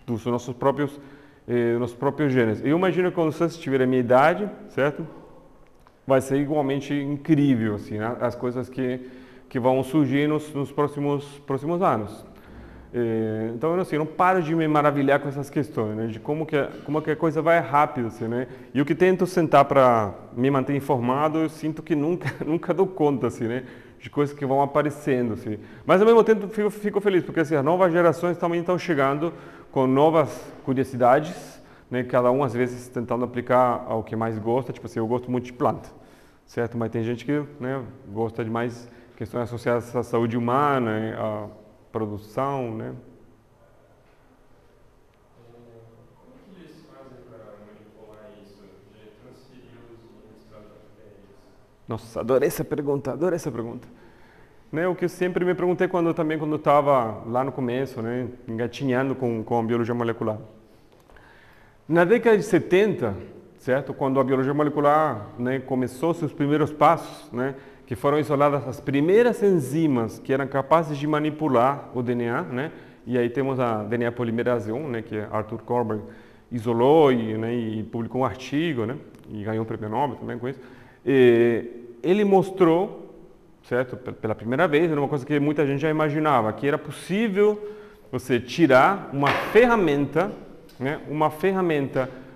[SPEAKER 1] dos nossos próprios genes. Eu imagino que quando vocês tiverem a minha idade, certo? Vai ser igualmente incrível, assim, né? As coisas que vão surgir nos próximos anos. Então, assim, não paro de me maravilhar com essas questões, né? De como que a coisa vai rápido, assim, né? E o que tento sentar para me manter informado, eu sinto que nunca dou conta, assim, né? De coisas que vão aparecendo, assim. Mas ao mesmo tempo fico feliz, porque assim, as novas gerações também estão chegando com novas curiosidades, né, cada um às vezes tentando aplicar ao que mais gosta, tipo assim, eu gosto muito de planta, certo? Mas tem gente que, né, gosta de mais questões associadas à saúde humana, à produção, né?
[SPEAKER 2] Como que eles fazem para manipular isso, de transferir os genes para as bactérias?
[SPEAKER 1] Nossa, adorei essa pergunta. Né, o que eu sempre me perguntei quando eu estava lá no começo, né, engatinhando com a biologia molecular. Na década de 70, certo? Quando a biologia molecular, né, começou seus primeiros passos, né, que foram isoladas as primeiras enzimas que eram capazes de manipular o DNA, né? E aí temos a DNA polimerase 1, né, que Arthur Korberg isolou e publicou um artigo, né? e ganhou um prêmio Nobel também com isso. Ele mostrou, certo, pela primeira vez, uma coisa que muita gente já imaginava, que era possível você tirar uma ferramenta, né,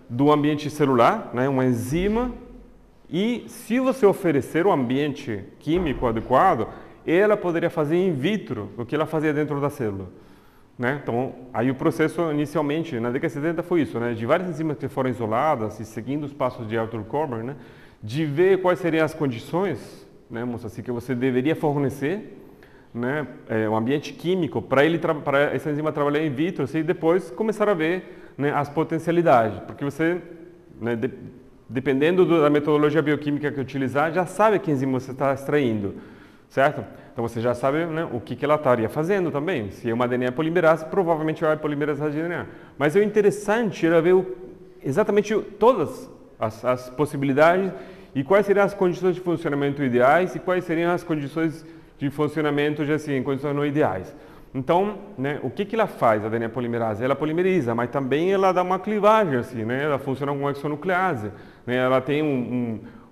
[SPEAKER 1] do ambiente celular, né, uma enzima, e se você oferecer o ambiente químico adequado, ela poderia fazer in vitro o que ela fazia dentro da célula. Né? Então, aí o processo inicialmente, na década de 70 foi isso, né? De várias enzimas que foram isoladas e seguindo os passos de Arthur Kober, né? De ver quais seriam as condições, né, assim, que você deveria fornecer, né, um ambiente químico para essa enzima trabalhar in vitro, assim, e depois começar a ver, né, as potencialidades, porque você, né, dependendo da metodologia bioquímica que utilizar, já sabe que enzima você está extraindo, certo? Então você já sabe, né, o que ela estaria fazendo também. Se é uma DNA polimerase, provavelmente vai polimerizar DNA. Mas o interessante era ver exatamente todas as possibilidades e quais seriam as condições de funcionamento ideais e quais seriam as condições de funcionamento, assim, condições não ideais. Então, né, o que ela faz, a DNA polimerase? Ela polimeriza, mas também ela dá uma clivagem, assim, né? Ela funciona como exonuclease, né? Ela tem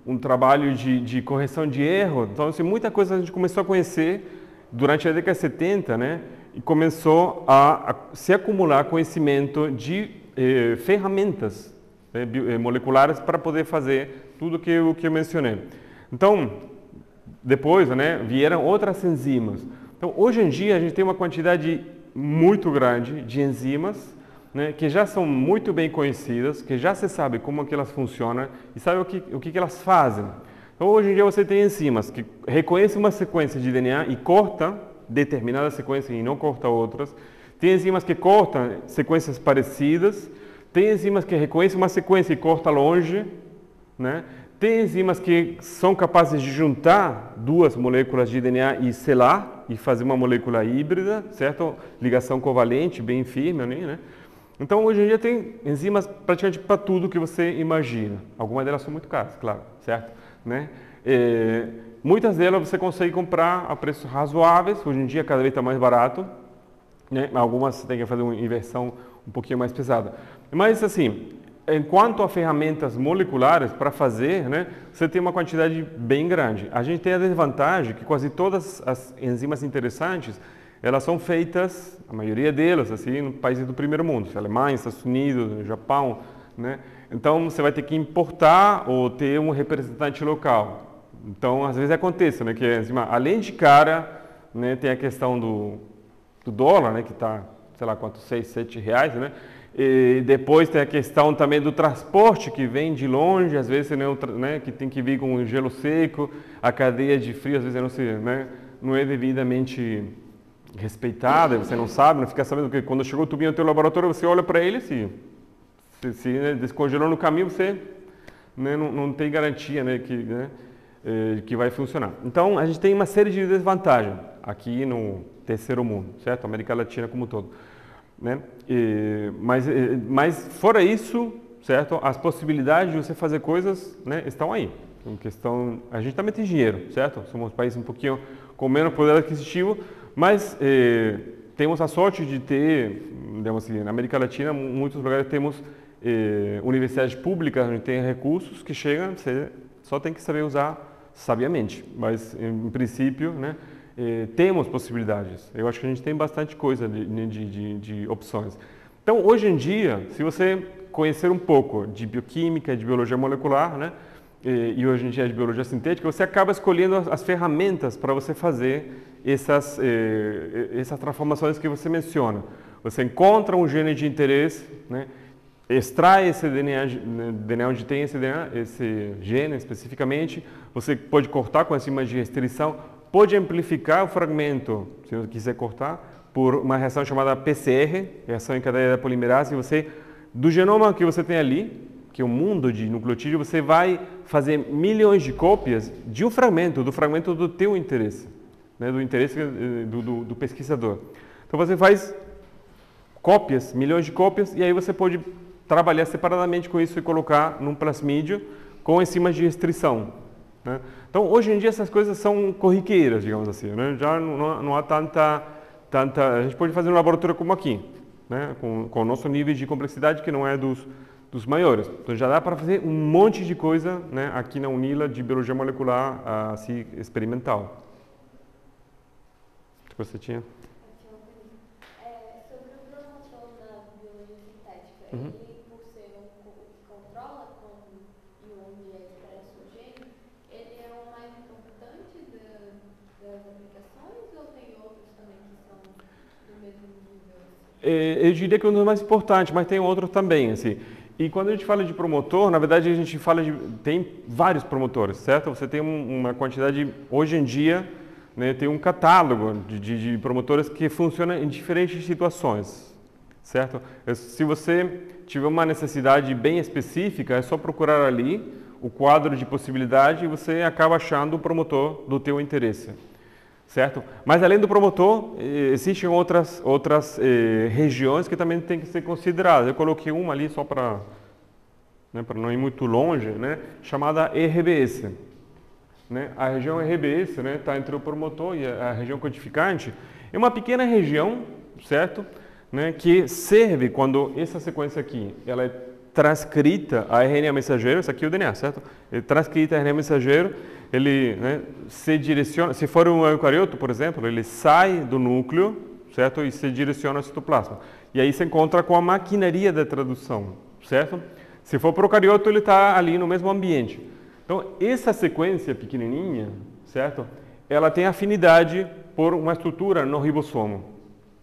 [SPEAKER 1] um trabalho de correção de erro. Então, assim, muita coisa a gente começou a conhecer durante a década de 70, né? E começou a se acumular conhecimento de ferramentas, né, moleculares para poder fazer tudo o que eu mencionei. Então, depois, né, vieram outras enzimas. Então, hoje em dia, a gente tem uma quantidade muito grande de enzimas, né, que já são muito bem conhecidas, que já se sabe como que elas funcionam e sabe o que elas fazem. Então, hoje em dia, você tem enzimas que reconhecem uma sequência de DNA e cortam determinada sequência e não cortam outras. Tem enzimas que cortam sequências parecidas. Tem enzimas que reconhecem uma sequência e cortam longe, né? Tem enzimas que são capazes de juntar duas moléculas de DNA e selar e fazer uma molécula híbrida, certo? Ligação covalente, bem firme, né? Então, hoje em dia tem enzimas praticamente para tudo que você imagina. Algumas delas são muito caras, claro, certo? Né? Muitas delas você consegue comprar a preços razoáveis, hoje em dia cada vez está mais barato, né? Algumas você tem que fazer uma inversão um pouquinho mais pesada. Mas, assim, enquanto a ferramentas moleculares para fazer, né, você tem uma quantidade bem grande. A gente tem a desvantagem que quase todas as enzimas interessantes, elas são feitas, a maioria delas, assim, em países do primeiro mundo, Alemanha, Estados Unidos, Japão, né? Então, você vai ter que importar ou ter um representante local. Então, às vezes acontece, né, que a enzima, além de cara, né, tem a questão do dólar, né, que está, sei lá quanto, 6, 7 reais, né? E depois tem a questão também do transporte que vem de longe, às vezes, né, que tem que vir com gelo seco, a cadeia de frio às vezes não é devidamente respeitada, você não sabe, não fica sabendo que quando chegou o tubinho no teu laboratório, você olha para ele, se né, descongelou no caminho, você, né, não tem garantia, né, que vai funcionar. Então, a gente tem uma série de desvantagens aqui no terceiro mundo, certo? América Latina como um todo. Né? Mas fora isso, certo? As possibilidades de você fazer coisas, né, estão aí. Em questão, a gente também tem dinheiro, certo? Somos um país um pouquinho com menos poder aquisitivo, mas temos a sorte de ter, digamos assim, na América Latina, em muitos lugares temos universidades públicas onde tem recursos que chegam, você só tem que saber usar sabiamente. Mas, em princípio, né, temos possibilidades. Eu acho que a gente tem bastante coisa de opções. Então, hoje em dia, se você conhecer um pouco de bioquímica, de biologia molecular, né, e hoje em dia de biologia sintética, você acaba escolhendo as ferramentas para você fazer essas transformações que você menciona. Você encontra um gene de interesse, né, extrai esse DNA onde tem esse gene especificamente, você pode cortar com enzimas de restrição, pode amplificar o fragmento, se você quiser cortar, por uma reação chamada PCR, reação em cadeia da polimerase, do genoma que você tem ali, que é um mundo de nucleotídeo, você vai fazer milhões de cópias de um fragmento, do fragmento do teu interesse, né, do interesse do pesquisador. Então você faz cópias, milhões de cópias, e aí você pode trabalhar separadamente com isso e colocar num plasmídio com enzimas de restrição. Né? Então, hoje em dia, essas coisas são corriqueiras, digamos assim. Né? Já não há tanta... A gente pode fazer um laboratório como aqui, né? Com o nosso nível de complexidade, que não é dos maiores. Então já dá para fazer um monte de coisa, né, aqui na UNILA de biologia molecular assim, experimental. O que você tinha?
[SPEAKER 3] Sobre o promotor da biologia sintética, ele, por ser um que controla como e onde é expresso o gene, ele é o mais importante das aplicações ou tem outros também que são do mesmo nível?
[SPEAKER 1] Eu diria que é um dos mais importantes, mas tem outros também, assim. E quando a gente fala de promotor, na verdade a gente fala de... tem vários promotores, certo? Você tem uma quantidade, hoje em dia, né, tem um catálogo de promotores que funcionam em diferentes situações, certo? Se você tiver uma necessidade bem específica, é só procurar ali o quadro de possibilidade e você acaba achando o promotor do teu interesse, certo? Mas além do promotor, existem outras regiões que também tem que ser consideradas. Eu coloquei uma ali só para, né, para não ir muito longe, né, chamada RBS. Né? A região RBS está, né, entre o promotor e a região codificante. É uma pequena região, certo? Né, que serve quando essa sequência aqui ela é transcrita a RNA mensageiro, isso aqui é o DNA, certo? Ele transcrita a RNA mensageiro, ele, né, se direciona, se for um eucarioto, por exemplo, ele sai do núcleo, certo? E se direciona ao citoplasma. E aí se encontra com a maquinaria da tradução, certo? Se for procarioto, ele está ali no mesmo ambiente. Então, essa sequência pequenininha, certo? Ela tem afinidade por uma estrutura no ribossomo.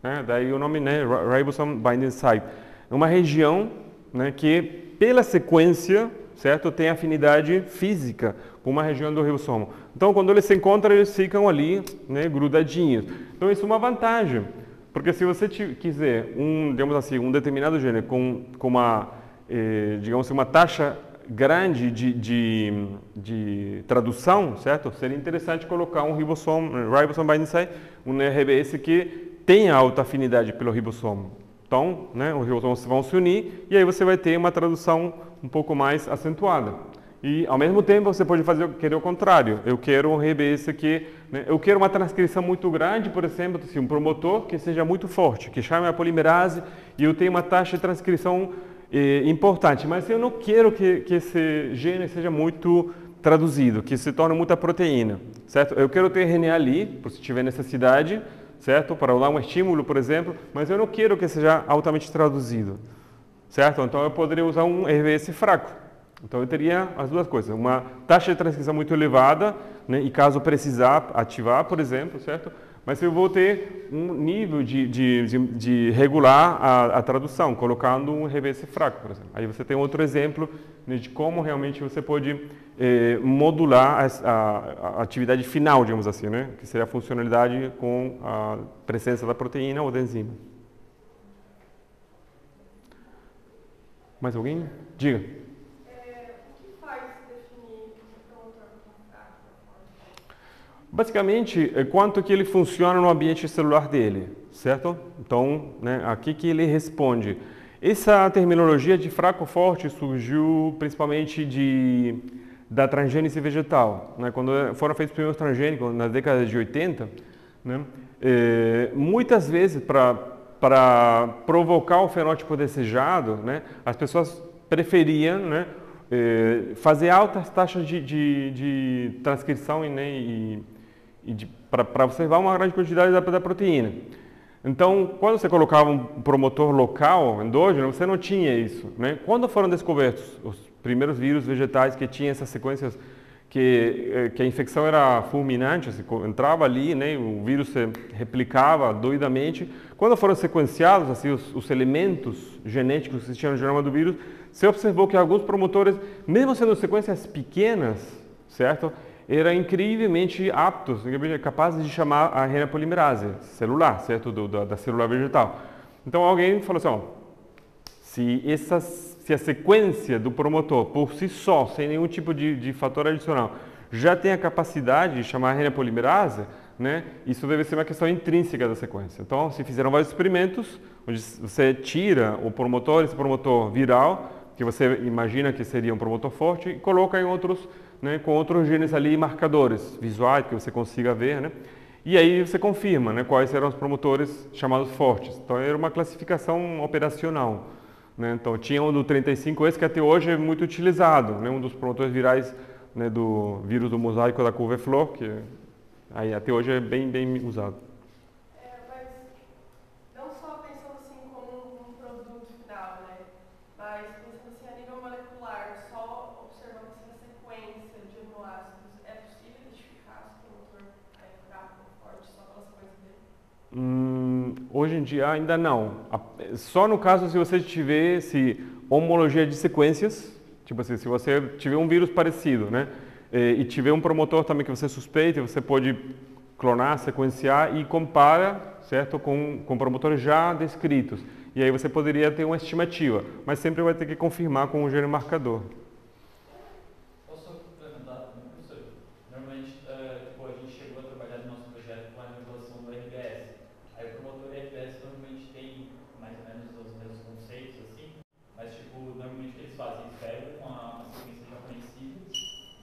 [SPEAKER 1] Né? Daí o nome, né, Ribosome Binding Site. É uma região, né, que, pela sequência, certo, tem afinidade física com uma região do ribossomo. Então, quando eles se encontram, eles ficam ali, né, grudadinhos. Então, isso é uma vantagem, porque se você quiser digamos assim, um determinado gene com uma, digamos assim, uma taxa grande de tradução, certo? Seria interessante colocar um ribossomo binding site, um RBS que tenha alta afinidade pelo ribossomo. Então, né, os ribossomos vão se unir e aí você vai ter uma tradução um pouco mais acentuada. E, ao mesmo tempo, você pode querer o contrário. Eu quero um RBS que... né, eu quero uma transcrição muito grande, por exemplo, assim, um promotor que seja muito forte, que chame a polimerase e eu tenho uma taxa de transcrição importante, mas eu não quero que esse gene seja muito traduzido, que se torne muita proteína, certo? Eu quero ter RNA ali, por se tiver necessidade, certo? Para dar um estímulo, por exemplo, mas eu não quero que seja altamente traduzido, certo? Então eu poderia usar um RBS fraco. Então eu teria as duas coisas, uma taxa de transcrição muito elevada, né? E caso precisar ativar, por exemplo, certo? Mas eu vou ter um nível de regular a tradução, colocando um RBS fraco, por exemplo. Aí você tem outro exemplo, né, de como realmente você pode modular a atividade final, digamos assim, né, que seria a funcionalidade com a presença da proteína ou da enzima. Mais alguém? Diga. Basicamente, quanto que ele funciona no ambiente celular dele, certo? Então, né, aqui que ele responde. Essa terminologia de fraco forte surgiu principalmente da transgênese vegetal. Né? Quando foram feitos os primeiros transgênicos, na década de 80, né, muitas vezes, para provocar o fenótipo desejado, né, as pessoas preferiam, né, fazer altas taxas de transcrição para observar uma grande quantidade da proteína. Então, quando você colocava um promotor local, endógeno, você não tinha isso. Né? Quando foram descobertos os primeiros vírus vegetais que tinham essas sequências, que a infecção era fulminante, assim, entrava ali, né, o vírus se replicava doidamente. Quando foram sequenciados assim, os elementos genéticos que existiam no genoma do vírus, você observou que alguns promotores, mesmo sendo sequências pequenas, certo? Eram incrivelmente aptos, capazes de chamar a RNA polimerase celular, certo? Da célula vegetal. Então alguém falou assim, ó, se a sequência do promotor por si só, sem nenhum tipo de fator adicional, já tem a capacidade de chamar a RNA polimerase, né? Isso deve ser uma questão intrínseca da sequência. Então, se fizeram vários experimentos, onde você tira o promotor, esse promotor viral, que você imagina que seria um promotor forte, e coloca em outros, né, com outros genes ali, marcadores visuais que você consiga ver, né? E aí você confirma, né, quais eram os promotores chamados fortes. Então era uma classificação operacional, né? Então, tinha um do 35S que até hoje é muito utilizado, né? Um dos promotores virais, né, do vírus do mosaico da couve-flor, que aí até hoje é bem usado.
[SPEAKER 4] Mas não só pensando assim como um produto final, né? Mas pensando assim a nível molecular, só observando assim a sequência de aminoácidos, é possível identificar se o promotor é fraco ou forte só pela sequência dele?
[SPEAKER 1] Hoje em dia ainda não. Só no caso se você tiver homologia de sequências, tipo assim, se você tiver um vírus parecido, né? E tiver um promotor também que você suspeita, você pode clonar, sequenciar e compara, certo, com promotores já descritos. E aí você poderia ter uma estimativa, mas sempre vai ter que confirmar com o gene marcador.
[SPEAKER 5] Posso perguntar, professor? Normalmente, tipo, a gente chegou a trabalhar no nosso projeto com a regulação do RBS. Aí o promotor RBS normalmente tem mais ou menos os mesmos conceitos, assim, mas tipo, normalmente o que eles fazem? Eles pegam com a sequência já conhecida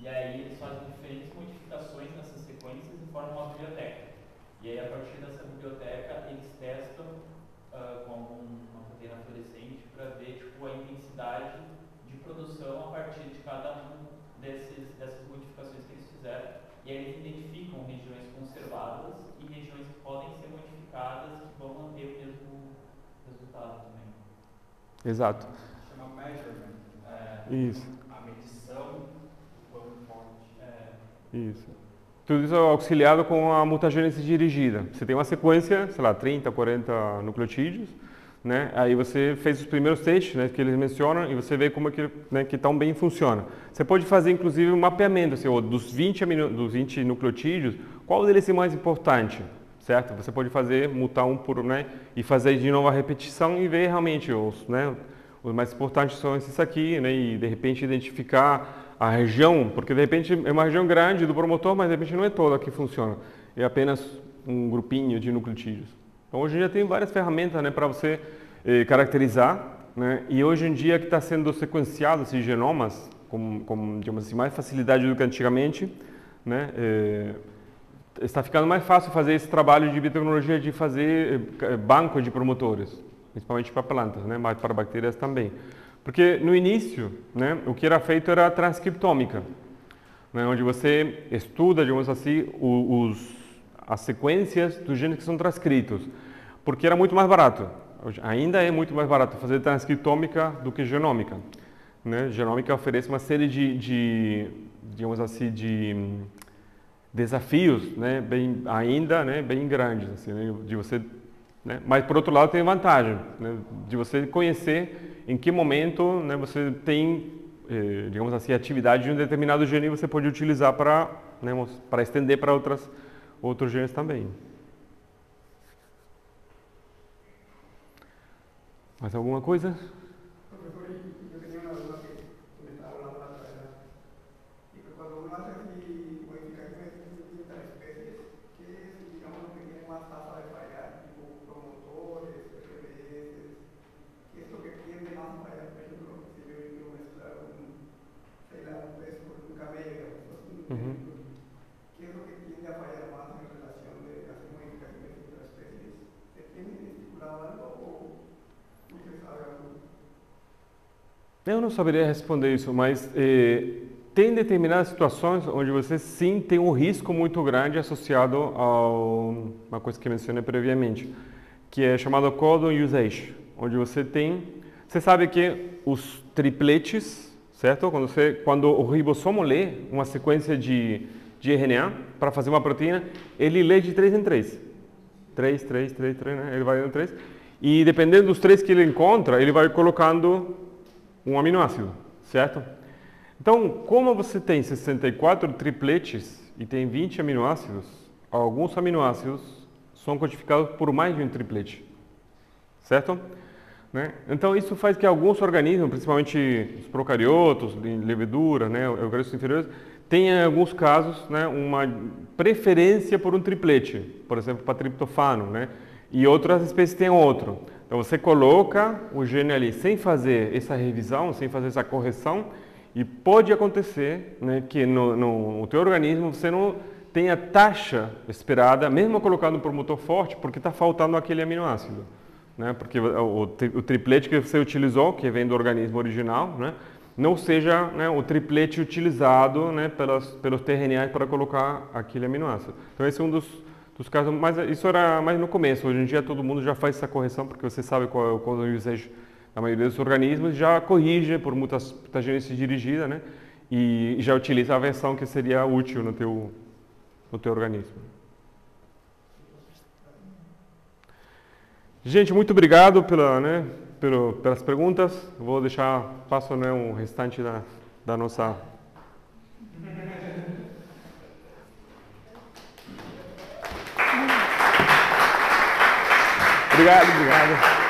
[SPEAKER 5] e aí eles fazem diferentes modificações nessas sequências e formam uma biblioteca. E aí, a partir dessa biblioteca, eles testam com uma proteína fluorescente para ver tipo, a intensidade de produção a partir de cada um dessas modificações que eles fizeram. E aí eles identificam regiões conservadas e regiões que podem ser modificadas que vão manter o mesmo resultado também.
[SPEAKER 1] Exato.
[SPEAKER 2] Chama measurement.
[SPEAKER 1] Isso.
[SPEAKER 2] A medição do quão forte.
[SPEAKER 1] Isso. Tudo isso é auxiliado com a mutagênese dirigida. Você tem uma sequência, sei lá, 30, 40 nucleotídeos, né? Aí você fez os primeiros testes, né, que eles mencionam e você vê como é que, né, que tão bem funciona. Você pode fazer, inclusive, um mapeamento, assim, dos 20 nucleotídeos, qual deles é mais importante, certo? Você pode fazer, mutar um por, né, e fazer de novo a repetição e ver realmente os mais importantes são esses aqui, né, e de repente identificar a região, porque de repente é uma região grande do promotor, mas de repente não é toda que funciona, é apenas um grupinho de nucleotídeos. Então hoje em dia tem várias ferramentas, né, para você caracterizar, né, e hoje em dia que está sendo sequenciado esses genomas com digamos assim, mais facilidade do que antigamente, né, está ficando mais fácil fazer esse trabalho de biotecnologia de fazer banco de promotores, principalmente para plantas, né, mas para bactérias também. Porque no início, né, o que era feito era a transcriptômica, né, onde você estuda, digamos assim, as sequências dos genes que são transcritos, porque era muito mais barato. Ainda é muito mais barato fazer transcriptômica do que genômica, né? Genômica oferece uma série digamos assim, de desafios, né, bem grandes, assim, né, de você, né, mas por outro lado tem vantagem, né, de você conhecer em que momento, né, você tem, digamos assim, atividade de um determinado gene e você pode utilizar para, né, para estender para outros genes também. Mais alguma coisa?
[SPEAKER 6] Profesor, yo tenía una duda que me estaba hablando la otra vez. Y que cuando uno hace así modificaciones de distintas especies, ¿qué es, digamos, lo que tiene más tasa de fallar? Tipo promotores, RBS, ¿qué es lo que tiende más a fallar? Por ejemplo, si yo quiero mezclar un camello, ¿qué es lo que tiende a fallar más en relación de hacer modificaciones de otras especies? ¿Se tiene estipulado algo o usted sabe algo?
[SPEAKER 1] Eu não saberia responder isso, mas tem determinadas situações onde você sim tem um risco muito grande associado a uma coisa que eu mencionei previamente, que é chamado codon usage, onde você sabe que os tripletes, certo? Quando o ribossomo lê uma sequência de RNA para fazer uma proteína, ele lê de 3 em 3. 3, né? Ele vai dando 3. E dependendo dos 3 que ele encontra, ele vai colocando um aminoácido, certo? Então, como você tem 64 tripletes e tem 20 aminoácidos, alguns aminoácidos são codificados por mais de um triplete, certo? Né? Então, isso faz que alguns organismos, principalmente os procariotos, levedura, né, eucariotos inferiores, tenham, em alguns casos, né, uma preferência por um triplete, por exemplo, para triptofano, né? E outras espécies têm outro. Então você coloca o gene ali sem fazer essa revisão, sem fazer essa correção, e pode acontecer, né, que no teu organismo você não tenha a taxa esperada, mesmo colocando um promotor forte, porque está faltando aquele aminoácido, né, porque o triplete que você utilizou, que vem do organismo original, né, não seja, né, o triplete utilizado, né, pelos tRNAs para colocar aquele aminoácido. Então esse é um dos casos, mas isso era mais no começo. Hoje em dia todo mundo já faz essa correção, porque você sabe qual é o código de usage da maioria dos organismos, já corrige por mutagênese dirigida, né, e já utiliza a versão que seria útil no teu organismo. Gente, muito obrigado pelas perguntas. Vou passo, né, o restante da nossa... Obrigado.